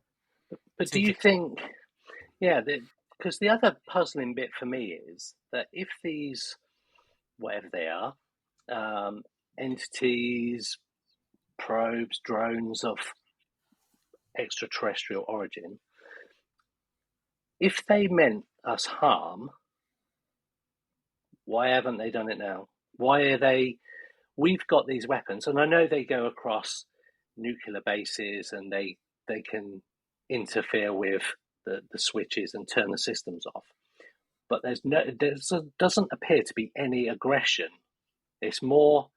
[SPEAKER 4] But
[SPEAKER 5] it's
[SPEAKER 4] do you
[SPEAKER 5] interesting.
[SPEAKER 4] think, yeah, because the other puzzling bit for me is that if these, whatever they are, entities, probes, drones of extraterrestrial origin, if they meant us harm, why haven't they done it now? Why are they? We've got these weapons, and I know they go across nuclear bases and they can interfere with the switches and turn the systems off. But there doesn't appear to be any aggression. It's more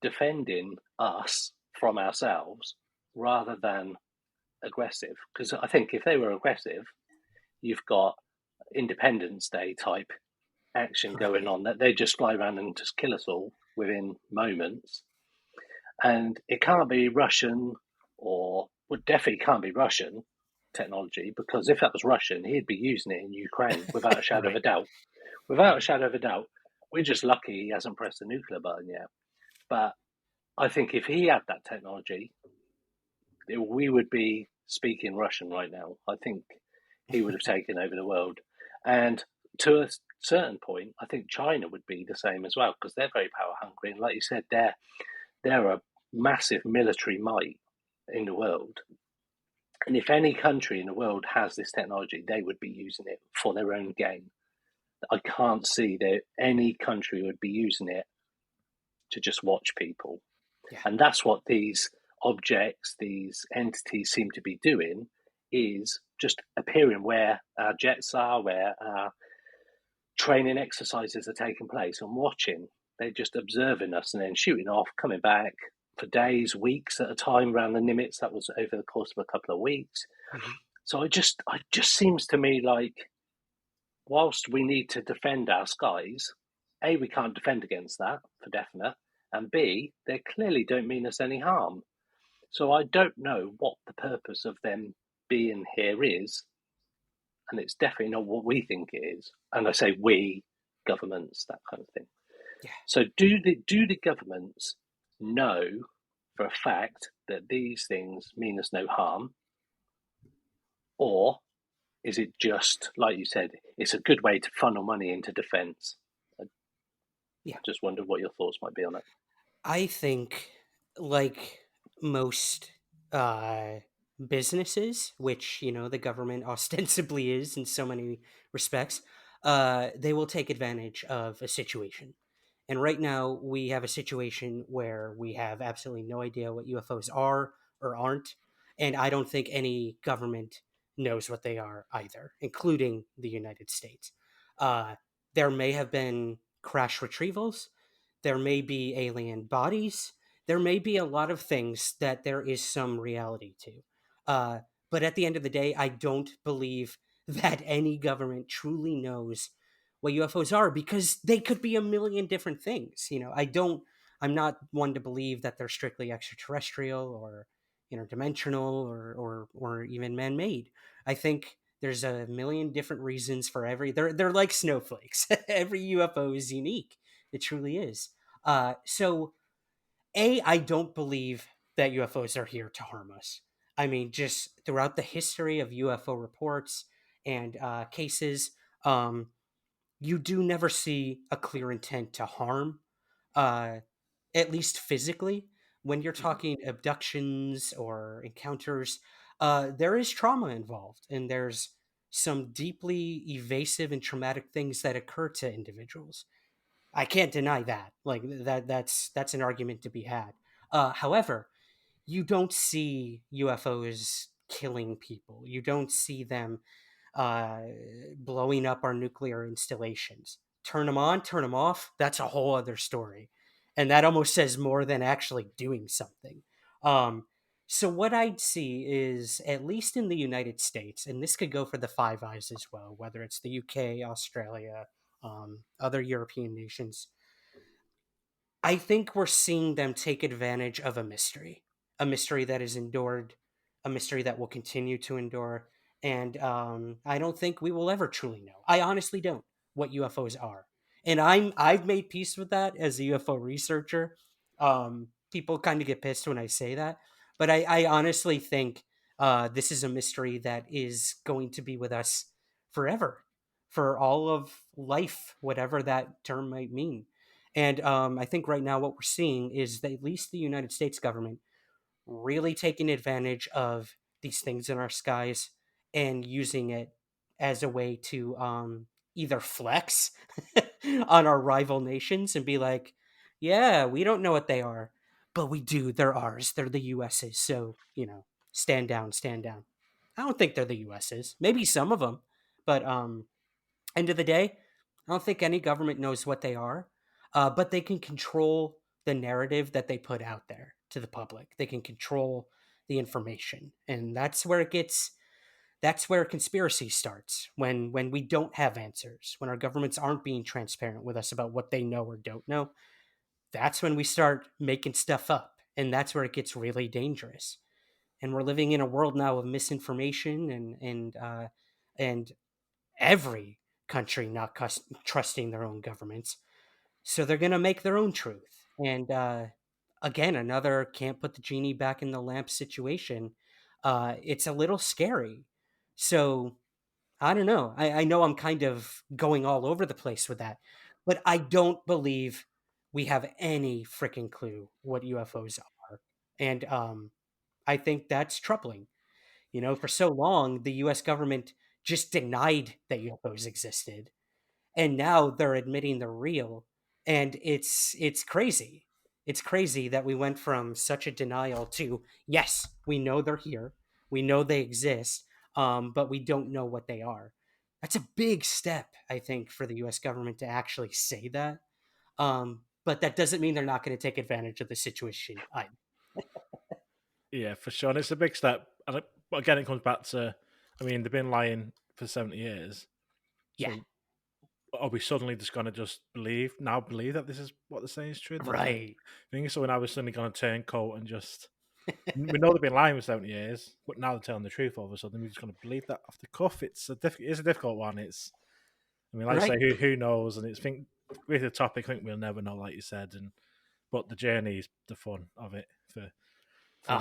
[SPEAKER 4] defending us from ourselves rather than aggressive. Because I think if they were aggressive, you've got Independence Day type action going on, that they just fly around and just kill us all within moments. And it can't be Russian, or well, definitely can't be Russian technology, because if that was Russian, he'd be using it in Ukraine without a shadow of a doubt. Without a shadow of a doubt. We're just lucky he hasn't pressed the nuclear button yet. But I think if he had that technology, we would be speaking Russian right now. I think he would have taken over the world. And to a certain point, I think China would be the same as well, because they're very power hungry. And like you said, they're a massive military might in the world. And if any country in the world has this technology, they would be using it for their own gain. I can't see that any country would be using it to just watch people.
[SPEAKER 5] Yeah.
[SPEAKER 4] And that's what these objects, these entities seem to be doing, is just appearing where our jets are, where our training exercises are taking place, and watching. They're just observing us and then shooting off, coming back for days, weeks at a time around the Nimitz. That was over the course of a couple of weeks.
[SPEAKER 5] Mm-hmm.
[SPEAKER 4] So it just seems to me like, whilst we need to defend our skies, A, we can't defend against that for definite, and B, they clearly don't mean us any harm. So I don't know what the purpose of them being here is, and it's definitely not what we think it is. And I say we, governments, that kind of thing.
[SPEAKER 5] Yeah.
[SPEAKER 4] So do the governments know for a fact that these things mean us no harm? Or is it just, like you said, it's a good way to funnel money into defence?
[SPEAKER 5] Yeah.
[SPEAKER 4] I just wondered what your thoughts might be on it.
[SPEAKER 5] I think, like most businesses, which the government ostensibly is in so many respects, they will take advantage of a situation. And right now, we have a situation where we have absolutely no idea what UFOs are or aren't, and I don't think any government knows what they are either, including the United States. There may have been crash retrievals. There may be alien bodies. There may be a lot of things that there is some reality to. Uh, but at the end of the day, I don't believe that any government truly knows what UFOs are, because they could be a million different things. I'm not one to believe that they're strictly extraterrestrial or interdimensional or even man-made. I think there's a million different reasons for they're like snowflakes. Every UFO is unique. It truly is. So I don't believe that UFOs are here to harm us. I mean, just throughout the history of UFO reports and cases, you do never see a clear intent to harm, uh, at least physically. When you're talking abductions or encounters, there is trauma involved, and there's some deeply evasive and traumatic things that occur to individuals. I can't deny that. Like that's an argument to be had. However, you don't see UFOs killing people. You don't see them uh, blowing up our nuclear installations. Turn them on, turn them off. That's a whole other story, and that almost says more than actually doing something. Um, so what I'd see is, at least in the United States, and this could go for the Five Eyes as well, whether it's the UK, Australia, other European nations. I think we're seeing them take advantage of a mystery that is endured, a mystery that will continue to endure. And I don't think we will ever truly know. I honestly don't what UFOs are, and I've made peace with that as a UFO researcher. People kind of get pissed when I say that, but I honestly think this is a mystery that is going to be with us forever, for all of life, whatever that term might mean. And I think right now what we're seeing is that at least the United States government really taking advantage of these things in our skies and using it as a way to either flex on our rival nations and be like, yeah, we don't know what they are, but we do. They're ours. They're the US's. So, stand down, stand down. I don't think they're the US's. Maybe some of them, but end of the day, I don't think any government knows what they are, but they can control the narrative that they put out there to the public. They can control the information, and that's where conspiracy starts. When we don't have answers, when our governments aren't being transparent with us about what they know or don't know, that's when we start making stuff up, and that's where it gets really dangerous. And we're living in a world now of misinformation and every country not trusting their own governments. So they're going to make their own truth. And again, another can't put the genie back in the lamp situation. It's a little scary. So I don't know. I know I'm kind of going all over the place with that, but I don't believe we have any freaking clue what UFOs are. And I think that's troubling. For so long, the US government just denied that UFOs existed, and now they're admitting they're real, and it's crazy. It's crazy that we went from such a denial to, yes, we know they're here, we know they exist, but we don't know what they are. That's a big step, I think, for the US government to actually say that. But that doesn't mean they're not going to take advantage of the situation.
[SPEAKER 3] Yeah, for sure. And it's a big step. But again, it comes back to, I mean, they've been lying for 70 years. So
[SPEAKER 5] Yeah.
[SPEAKER 3] are we suddenly just going to just believe that this is what they're saying is true? That's the
[SPEAKER 5] Right.
[SPEAKER 3] thing. So now we're suddenly going to turn coat and just, we know they've been lying for 70 years, but now they're telling the truth all of a sudden. We're just going to believe that off the cuff. It's a difficult one. I mean, like
[SPEAKER 5] Right.
[SPEAKER 3] you say, who knows? And with the topic, I think we'll never know, like you said. But the journey is the fun of it for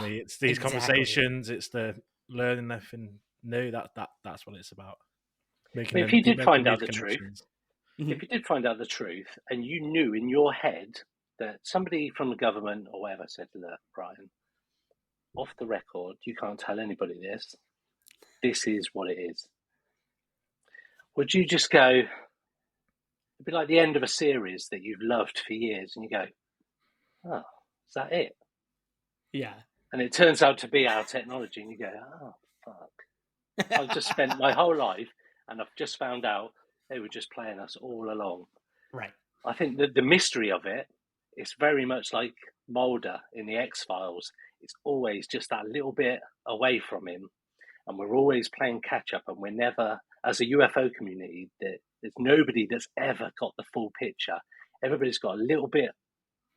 [SPEAKER 3] me. It's these conversations. It's the learning everything new. That's what it's about.
[SPEAKER 4] But if you did find out the truth,
[SPEAKER 3] connections.
[SPEAKER 4] if you did find out the truth, and you knew in your head that somebody from the government or whatever said to that, Brian, off the record, you can't tell anybody this. This is what it is. Would you just go? It'd be like the end of a series that you've loved for years, and you go, "Oh, is that it?"
[SPEAKER 5] Yeah.
[SPEAKER 4] And it turns out to be our technology, and you go, "Oh, fuck! I've just spent my whole life, and I've just found out they were just playing us all along."
[SPEAKER 5] Right.
[SPEAKER 4] I think that the mystery of it is very much like Mulder in the X-Files. It's always just that little bit away from him, and we're always playing catch up, and we're never, as a UFO community, there's nobody that's ever got the full picture. Everybody's got a little bit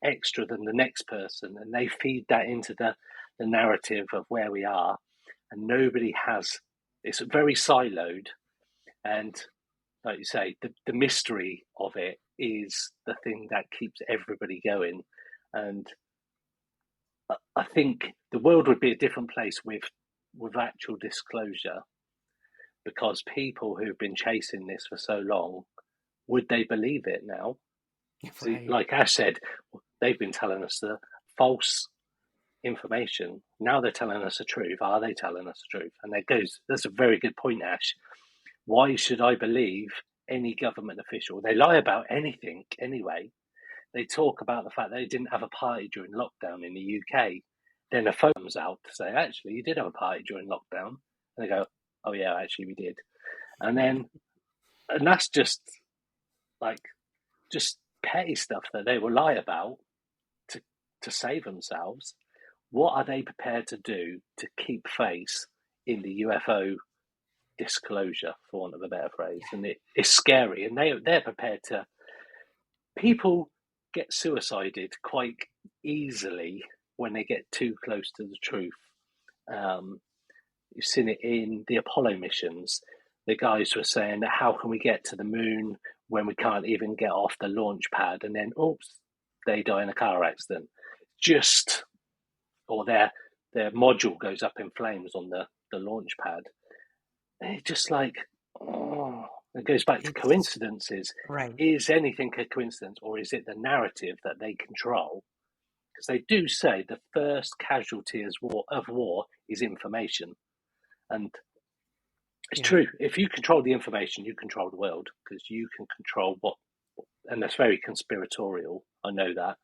[SPEAKER 4] extra than the next person, and they feed that into the narrative of where we are, and nobody has. It's very siloed, and like you say, the mystery of it is the thing that keeps everybody going. And I think the world would be a different place with actual disclosure, because people who've been chasing this for so long, would they believe it now?
[SPEAKER 5] Right.
[SPEAKER 4] See, like Ash said, they've been telling us the false information. Now they're telling us the truth. Are they telling us the truth? And that's a very good point, Ash. Why should I believe any government official? They lie about anything anyway. They talk about the fact they didn't have a party during lockdown in the UK. Then a phone comes out to say, actually, you did have a party during lockdown. And they go, oh, yeah, actually, we did. And that's just petty stuff that they will lie about to save themselves. What are they prepared to do to keep face in the UFO disclosure, for want of a better phrase? And it's scary, and they're prepared to. People get suicided quite easily when they get too close to the truth. You've seen it in the Apollo missions. The guys were saying that how can we get to the moon when we can't even get off the launch pad, and then oops, they die in a car accident. Or their module goes up in flames on the launch pad. It's just like, oh, it goes back to coincidences.
[SPEAKER 5] Right.
[SPEAKER 4] Is anything a coincidence, or is it the narrative that they control? Because they do say the first casualty of war is information. And It's
[SPEAKER 5] Yeah.
[SPEAKER 4] true. If you control the information, you control the world because you can control what, and that's very conspiratorial. I know that,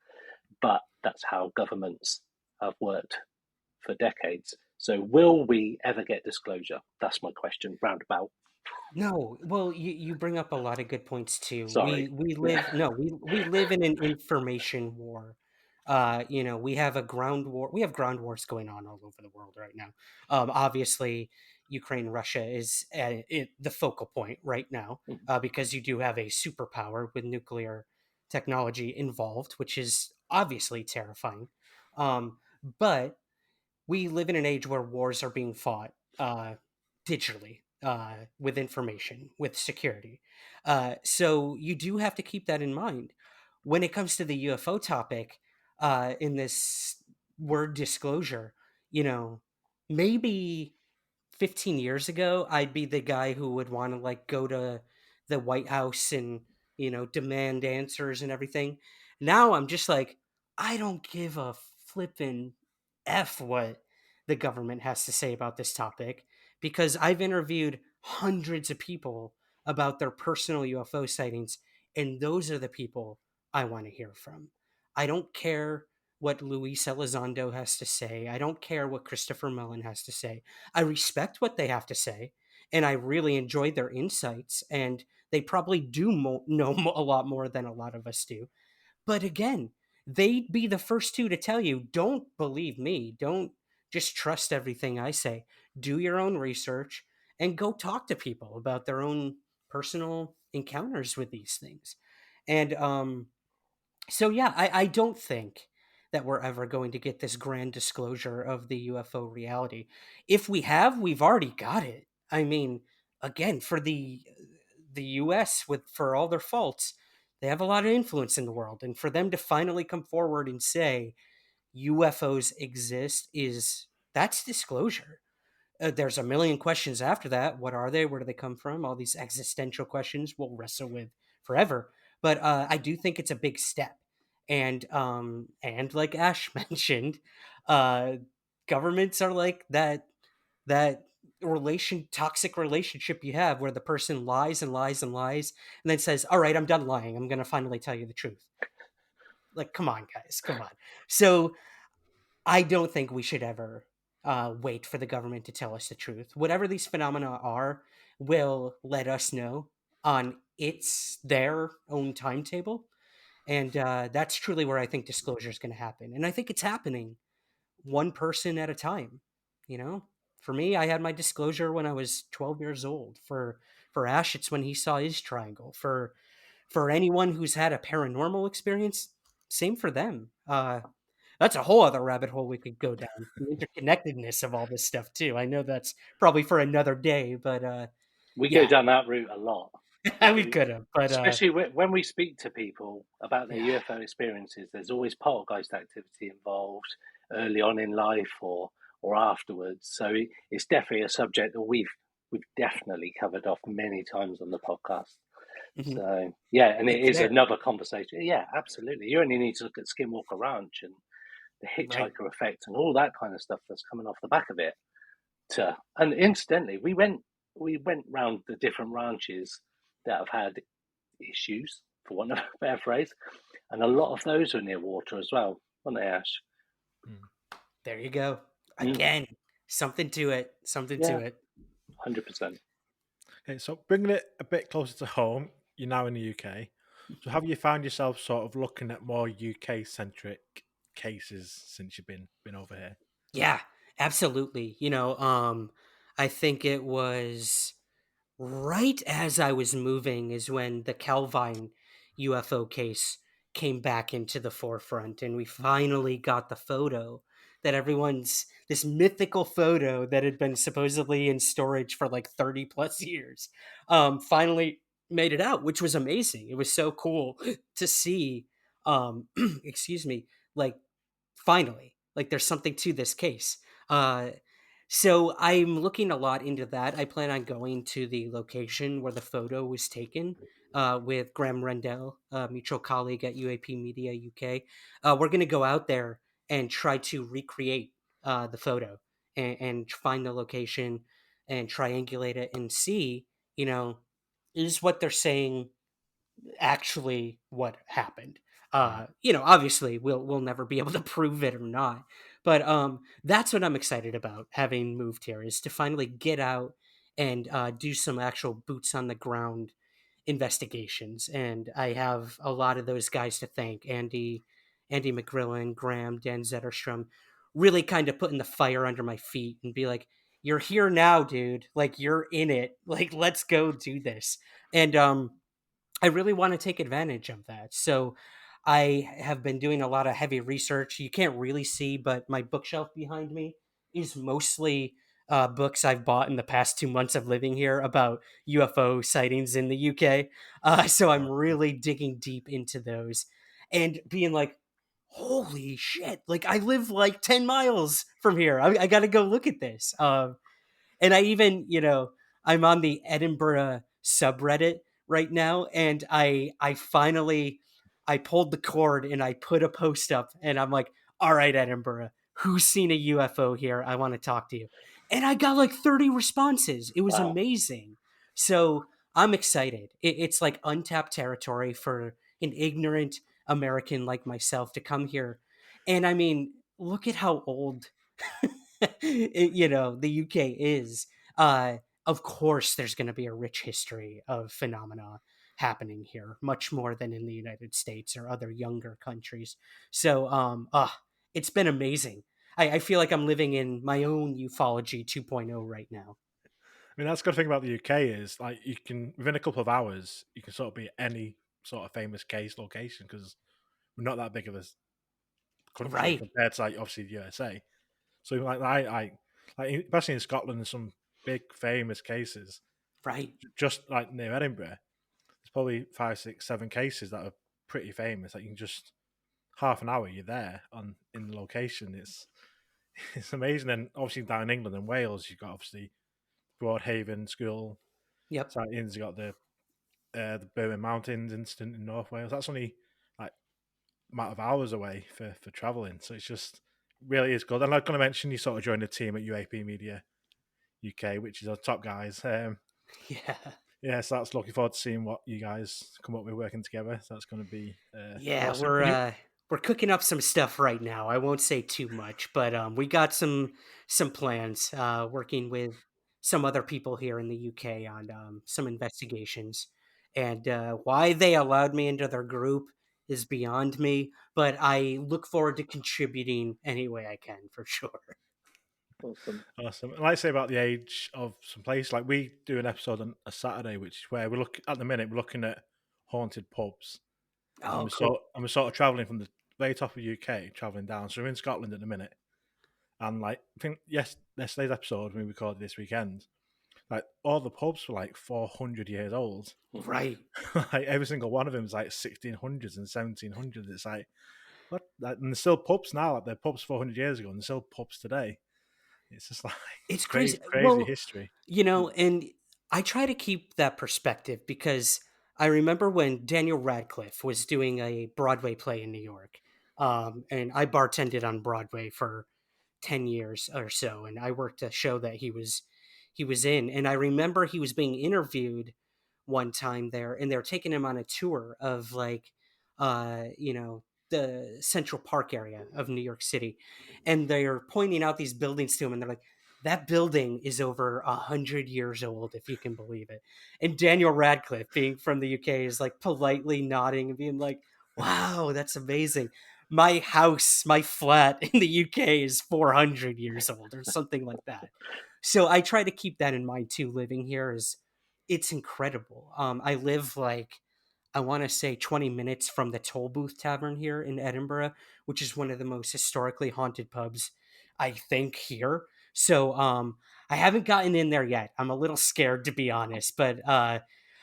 [SPEAKER 4] but that's how governments have worked for decades. So, will we ever get disclosure? That's my question, roundabout.
[SPEAKER 5] No, well, you bring up a lot of good points too.
[SPEAKER 4] Sorry.
[SPEAKER 5] We live in an information war. You know, we have a ground war. We have ground wars going on all over the world right now. Obviously, Ukraine, Russia is the focal point right now because you do have a superpower with nuclear technology involved, which is obviously terrifying. Um, but we live in an age where wars are being fought digitally with information, with security. So you do have to keep that in mind. When it comes to the UFO topic, in this word disclosure, you know, maybe 15 years ago, I'd be the guy who would want to like go to the White House and, you know, demand answers and everything. Now I'm just like, I don't give a flippin' F what the government has to say about this topic because I've interviewed hundreds of people about their personal UFO sightings, and those are the people I want to hear from. I don't care what Luis Elizondo has to say. I don't care what Christopher Mellon has to say. I respect what they have to say, and I really enjoy their insights. And they probably do know a lot more than a lot of us do. But again, they'd be the first two to tell you don't believe me. Don't just trust everything I say. Do your own research and go talk to people about their own personal encounters with these things. And so yeah, I don't think that we're ever going to get this grand disclosure of the UFO reality. If we have, we've already got it. I mean, again, for the US with for all their faults, they have a lot of influence in the world, and for them to finally come forward and say UFOs exist is that's disclosure. There's a million questions after that. What are they? Where do they come from? All these existential questions we'll wrestle with forever. But I do think it's a big step. And like Ash mentioned, uh, governments are like that toxic relationship you have where the person lies and lies and lies and then says, "All right, I'm done lying. I'm going to finally tell you the truth." Like, come on, guys, come on. So I don't think we should ever wait for the government to tell us the truth. Whatever these phenomena are, will let us know on their own timetable, and that's truly where I think disclosure is going to happen. And I think it's happening one person at a time. You know, for me, I had my disclosure when I was 12 years old. For Ash, it's when he saw his triangle. For anyone who's had a paranormal experience, same for them. That's a whole other rabbit hole we could go down. The interconnectedness of all this stuff too. I know that's probably for another day, but
[SPEAKER 4] We go
[SPEAKER 5] yeah,
[SPEAKER 4] down that route a lot. Like
[SPEAKER 5] we could have. But
[SPEAKER 4] especially when we speak to people about their
[SPEAKER 5] yeah,
[SPEAKER 4] UFO experiences, there's always poltergeist activity involved early on in life or afterwards. So it's definitely a subject that we've definitely covered off many times on the podcast.
[SPEAKER 5] mhm,
[SPEAKER 4] So yeah, and it
[SPEAKER 5] it's
[SPEAKER 4] is
[SPEAKER 5] there,
[SPEAKER 4] another conversation. Yeah, absolutely. You only need to look at Skinwalker Ranch and the
[SPEAKER 5] right?
[SPEAKER 4] hitchhiker effect and all that kind of stuff that's coming off the back of it. And incidentally, we went round the different ranches that have had issues, for want of a better phrase, and a lot of those are near water as well, aren't they, Ash?
[SPEAKER 3] Mm.
[SPEAKER 5] There you go.
[SPEAKER 4] Mm,
[SPEAKER 5] Again, something to it. Something to
[SPEAKER 4] yeah,
[SPEAKER 5] it.
[SPEAKER 4] 100%.
[SPEAKER 3] Okay, so bringing it a bit closer to home, you're now in the UK. So have you found yourself sort of looking at more UK centric cases since you've been over here?
[SPEAKER 5] Yeah, absolutely. You know, I think it was right as I was moving is when the Calvine UFO case came back into the forefront, and we finally got the photo that everyone's this mythical photo that had been supposedly in storage for like 30 plus years finally made it out, which was amazing. It was so cool to see excuse me, like finally, like there's something to this case. uh so I'm looking a lot into that. I plan on going to the location where the photo was taken with Graham Rendell, a mutual colleague at UAP Media UK. We're going to go out there and try to recreate the photo and find the location and triangulate it and see, is what they're saying actually what happened. Obviously we'll never be able to prove it or not, but that's what I'm excited about having moved here, is to finally get out and do some actual boots on the ground investigations. And I have a lot of those guys to thank: Andy McGrillen, Graham, Dan Zetterstrom, really kind of putting the fire under my feet and be like, "You're here now, dude. Like, you're in it. Like, let's go do this." And I really want to take advantage of that. So I have been doing a lot of heavy research. You can't really see, but my bookshelf behind me is mostly books I've bought in the past 2 months of living here about UFO sightings in the UK. So I'm really digging deep into those and being like, holy shit, like I live like 10 miles from here. I got to go look at this. And I even, I'm on the Edinburgh subreddit right now, and I finally I pulled the cord and I put a post up, and I'm like, all right, Edinburgh, who's seen a UFO here? I want to talk to you. And I got like 30 responses. It was
[SPEAKER 4] Wow.
[SPEAKER 5] amazing. So I'm excited. It's like untapped territory for an ignorant American like myself to come here. And I mean, look at how old the UK is. Uh, of course, there's going to be a rich history of phenomena happening here, much more than in the United States or other younger countries. So, it's been amazing. I feel like I'm living in my own ufology 2.0 right now.
[SPEAKER 3] I mean, that's the good thing about the UK is like you can within a couple of hours you can sort of be at any sort of famous case location because we're not that big of a country
[SPEAKER 5] Right,
[SPEAKER 3] compared to like obviously the USA. So like especially in Scotland, there's some big famous cases
[SPEAKER 5] right.
[SPEAKER 3] just like near Edinburgh. There's probably 5, 6, 7 cases that are pretty famous. Like you can just half an hour you're there on in the location. It's amazing. And obviously down in England and Wales, you've got obviously Broadhaven School
[SPEAKER 5] Yep.
[SPEAKER 3] sightings. You got the Burman Mountains incident in North Wales. That's only like amount of hours away for traveling. So it's just really is good. And I'm going to mention you sort of joined the team at UAP Media UK, which is our top guys.
[SPEAKER 5] Yeah.
[SPEAKER 3] Yeah, so that's looking forward to seeing what you guys come up with working together. So that's going to be
[SPEAKER 5] Yeah,
[SPEAKER 3] awesome.
[SPEAKER 5] we're cooking up some stuff right now. I won't say too much, but we got some plans. Working with some other people here in the UK on some investigations, and why they allowed me into their group is beyond me. But I look forward to contributing any way I can, for sure.
[SPEAKER 4] Awesome.
[SPEAKER 3] Awesome. And like I say about the age of some place, like we do an episode on a Saturday, which is where we look at the minute we're looking at haunted pubs, and
[SPEAKER 5] Oh, cool.
[SPEAKER 3] we're sort of traveling from the very top of UK, traveling down. So we're in Scotland at the minute, and like I think yesterday's episode we recorded this weekend, like all the pubs were like 400 years old.
[SPEAKER 5] Right.
[SPEAKER 3] Like every single one of them is like 1600s and 1700s. It's like what? Like, and there's still pubs now. Like they're pubs 400 years ago, and there's still pubs today. It's just like
[SPEAKER 5] It's
[SPEAKER 3] crazy,
[SPEAKER 5] crazy.
[SPEAKER 3] crazy
[SPEAKER 5] Well,
[SPEAKER 3] history.
[SPEAKER 5] and I try to keep that perspective because I remember when Daniel Radcliffe was doing a Broadway play in New York. And I bartended on Broadway for 10 years or so, and I worked a show that he was in. And I remember he was being interviewed one time there, and they're taking him on a tour of like the Central Park area of New York City, and they're pointing out these buildings to him, and they're like, that building is over 100 years old, if you can believe it. And Daniel Radcliffe, being from the UK, is like politely nodding and being like, wow, that's amazing. My house, my flat in the UK is 400 years old or something like that. So I try to keep that in mind too. Living here is, it's incredible. I live like, I want to say 20 minutes from the Toll Booth Tavern here in Edinburgh, which is one of the most historically haunted pubs, I think, here. So I haven't gotten in there yet. I'm a little scared, to be honest, but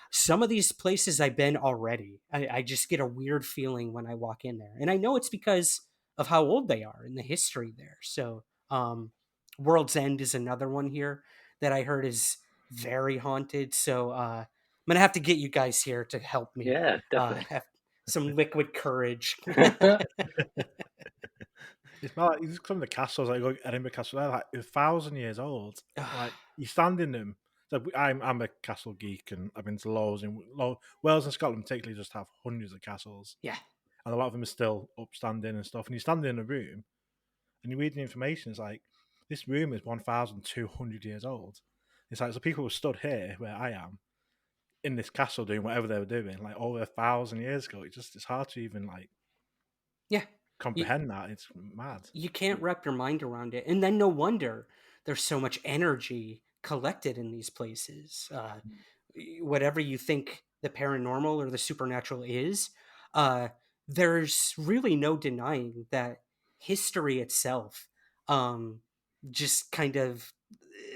[SPEAKER 5] some of these places I've been already, I just get a weird feeling when I walk in there. And I know it's because of how old they are and the history there. So World's End is another one here that I heard is very haunted. So I'm going to have to get you guys here to help me
[SPEAKER 4] Yeah, definitely.
[SPEAKER 5] have some liquid courage.
[SPEAKER 3] It's not like some of the castles, like Edinburgh Castle, they're like 1,000 years old. Like you stand in them. So I'm a castle geek, and I've been to loads in Wales and Scotland. Particularly, just have hundreds of castles,
[SPEAKER 5] Yeah.
[SPEAKER 3] and a lot of them are still upstanding and stuff. And you stand in a room, and you read the information. It's like this room is 1,200 years old. It's like so people were stood here where I am in this castle doing whatever they were doing, like over 1,000 years ago. It's hard to even like
[SPEAKER 5] Yeah. You,
[SPEAKER 3] comprehend that. It's mad.
[SPEAKER 5] you can't wrap your mind around it. And then no wonder there's so much energy collected in these places. Whatever you think the paranormal or the supernatural is, uh, there's really no denying that history itself um, just kind of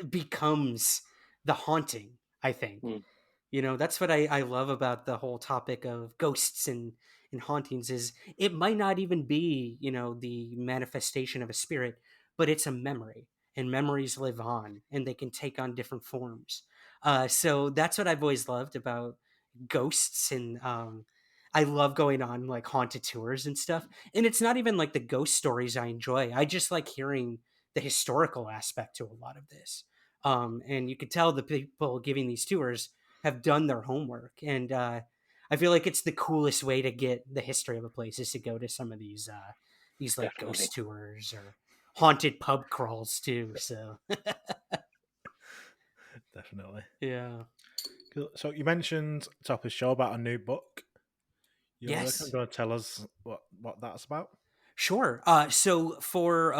[SPEAKER 5] becomes the haunting, I think.
[SPEAKER 4] Mm,
[SPEAKER 5] That's what I love about the whole topic of ghosts and hauntings is it might not even be, the manifestation of a spirit, but it's a memory. And memories live on and they can take on different forms. So that's what I've always loved about ghosts and I love going on like haunted tours and stuff. And it's not even like the ghost stories I enjoy. I just like hearing the historical aspect to a lot of this. And you could tell the people giving these tours have done their homework, and I feel like it's the coolest way to get the history of a place is to go to some of these like
[SPEAKER 4] definitely.
[SPEAKER 5] ghost tours or haunted pub crawls too. So
[SPEAKER 3] Definitely.
[SPEAKER 5] yeah,
[SPEAKER 3] Cool. So you mentioned top of the show about a new book you're working on.
[SPEAKER 5] yes.
[SPEAKER 3] Do you want to tell us what that's about?
[SPEAKER 5] Sure. So for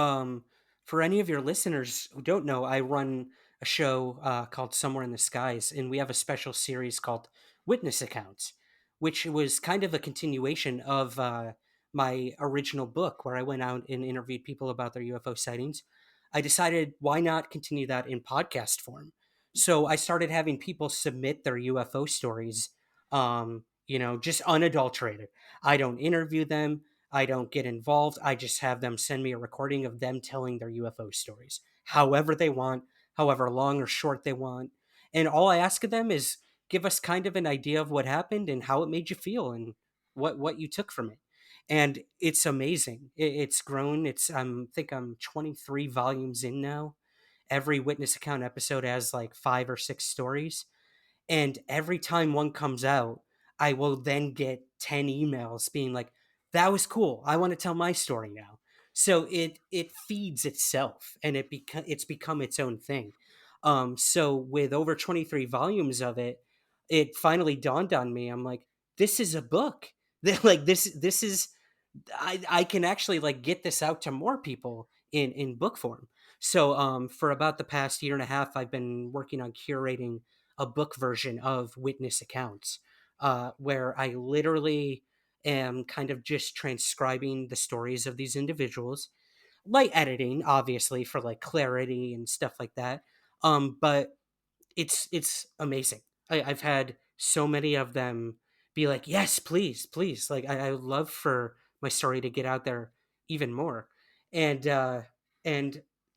[SPEAKER 5] any of your listeners who don't know, I run a show called Somewhere in the Skies, and we have a special series called Witness Accounts, which was kind of a continuation of my original book, where I went out and interviewed people about their UFO sightings. I decided why not continue that in podcast form. So I started having people submit their UFO stories, just unadulterated. I don't interview them. I don't get involved. I just have them send me a recording of them telling their UFO stories, however they want, however long or short they want. And all I ask of them is give us kind of an idea of what happened and how it made you feel and what you took from it. And it's amazing. It's grown. I think I'm 23 volumes in now. Every witness account episode has like 5 or 6 stories, and every time one comes out, I will then get 10 emails being like, that was cool. I want to tell my story now. So it feeds itself and it's become its own thing. So with over 23 volumes of it, it finally dawned on me. I'm like, this is a book. Like this is I can actually like get this out to more people in book form. So for about the past year and a half, I've been working on curating a book version of witness accounts, where I literally am kind of just transcribing the stories of these individuals, light editing, obviously, for like clarity and stuff like that. But it's amazing. I've had so many of them be like, yes, please, please. Like I would love for my story to get out there even more. And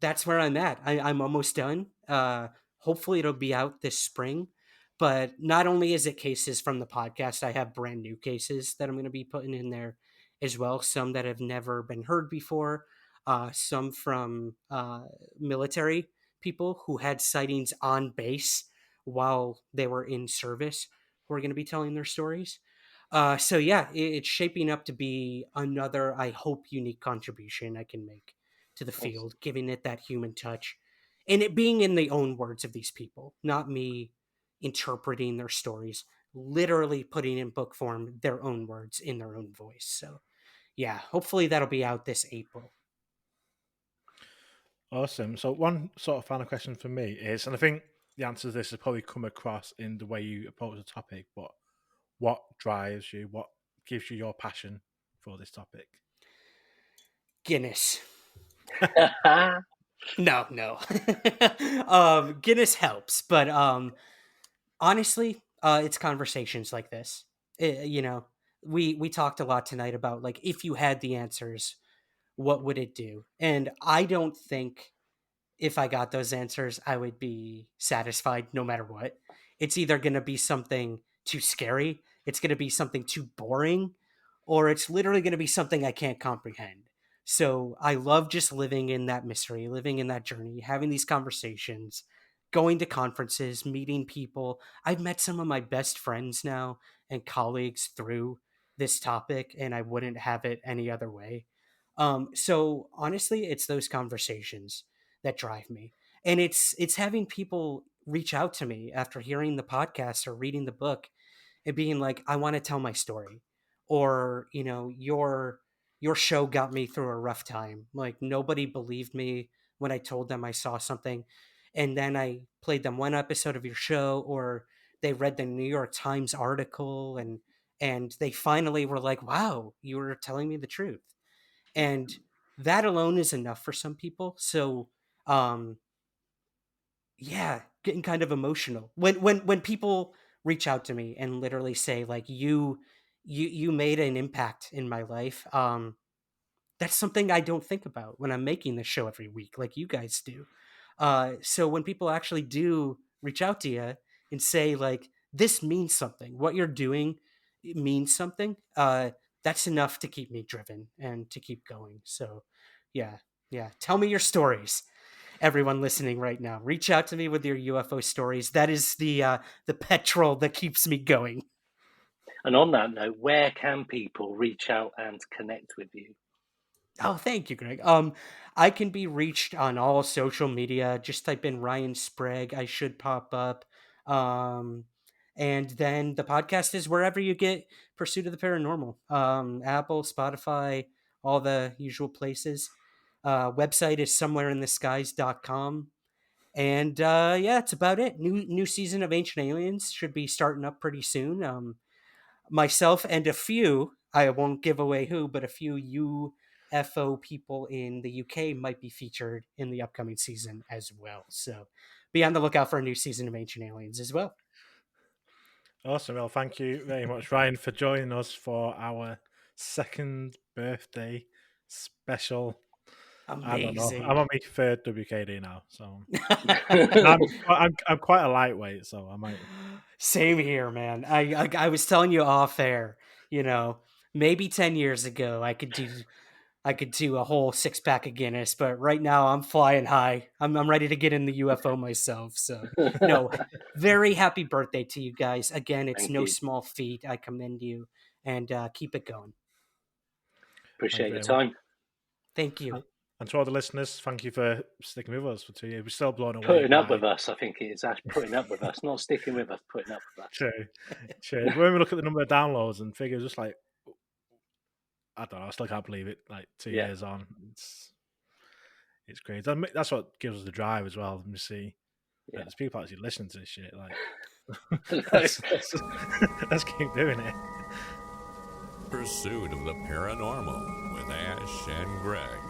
[SPEAKER 5] that's where I'm at. I'm almost done. Hopefully it'll be out this spring. But not only is it cases from the podcast, I have brand new cases that I'm going to be putting in there as well. Some that have never been heard before. Some from military people who had sightings on base while they were in service who are going to be telling their stories. So yeah, it's shaping up to be another, I hope, unique contribution I can make to the
[SPEAKER 4] Awesome.
[SPEAKER 5] field, giving it that human touch, and it being in the own words of these people, not me interpreting their stories, literally putting in book form their own words in their own voice. So yeah, hopefully that'll be out this April.
[SPEAKER 3] Awesome. So one sort of final question for me is, and I think the answer to this has probably come across in the way you approach the topic, but what drives you? What gives you your passion for this topic?
[SPEAKER 5] Guinness. No. Guinness helps, but honestly, it's conversations like this. We talked a lot tonight about like if you had the answers, what would it do? And I don't think if I got those answers, I would be satisfied no matter what. It's either going to be something too scary, it's going to be something too boring, or it's literally going to be something I can't comprehend. So I love just living in that mystery, living in that journey, having these conversations, going to conferences, meeting people. I've met some of my best friends now and colleagues through this topic, and I wouldn't have it any other way. So honestly, it's those conversations that drive me, and it's having people reach out to me after hearing the podcast or reading the book and being like, I want to tell my story, or your show got me through a rough time. Like, nobody believed me when I told them I saw something, and then I played them one episode of your show, or they read the New York Times article, and they finally were like, wow, you were telling me the truth. And that alone is enough for some people. So um yeah, getting kind of emotional when people reach out to me and literally say like, you made an impact in my life. That's something I don't think about when I'm making this show every week, like you guys do. So when people actually do reach out to you and say like, this means something, what you're doing, it means something, that's enough to keep me driven and to keep going. So yeah, yeah, tell me your stories, everyone listening right now. Reach out to me with your UFO stories. That is the petrol that keeps me going.
[SPEAKER 4] And on that note, where can people reach out and connect with you?
[SPEAKER 5] Oh, thank you, Greg. I can be reached on all social media. Just type in Ryan Sprague. I should pop up. Um, and then the podcast is wherever you get Pursuit of the Paranormal. Apple, Spotify, all the usual places. Website is somewhereintheskies.com. And yeah, that's about it. New season of Ancient Aliens should be starting up pretty soon. Myself and a few, I won't give away who, but a few UFO people in the UK might be featured in the upcoming season as well. So be on the lookout for a new season of Ancient Aliens as well.
[SPEAKER 3] Awesome. Well, thank you very much, Ryan, for joining us for our second birthday special. I don't know.
[SPEAKER 5] Amazing.
[SPEAKER 3] I'm on my third WKD now, so I'm quite a lightweight, so I might.
[SPEAKER 5] Same here, man. I was telling you off air, maybe 10 years ago I could do a whole 6-pack of Guinness, but right now I'm flying high. I'm ready to get in the UFO myself. So, no, very happy birthday to you guys. Again, it's
[SPEAKER 4] Thank
[SPEAKER 5] no
[SPEAKER 4] you.
[SPEAKER 5] small feat. I commend you, and keep it going.
[SPEAKER 3] Thank you
[SPEAKER 4] Appreciate your
[SPEAKER 3] very much.
[SPEAKER 4] time.
[SPEAKER 5] Thank you.
[SPEAKER 3] And to all the listeners, thank you for sticking with us for 2 years. We're still blown away.
[SPEAKER 4] Putting up with us, I think it is. Putting up with us, not sticking with us, putting up with us.
[SPEAKER 3] True. When we look at the number of downloads and figures, just like, I don't know, I still can't believe it. Like 2
[SPEAKER 4] Yeah.
[SPEAKER 3] years on, it's crazy. That's what gives us the drive as well. You see,
[SPEAKER 4] Yeah.
[SPEAKER 3] there's people actually listening to this shit. Like,
[SPEAKER 4] Let's
[SPEAKER 3] let's keep doing it.
[SPEAKER 2] Pursuit of the Paranormal with Ash and Greg.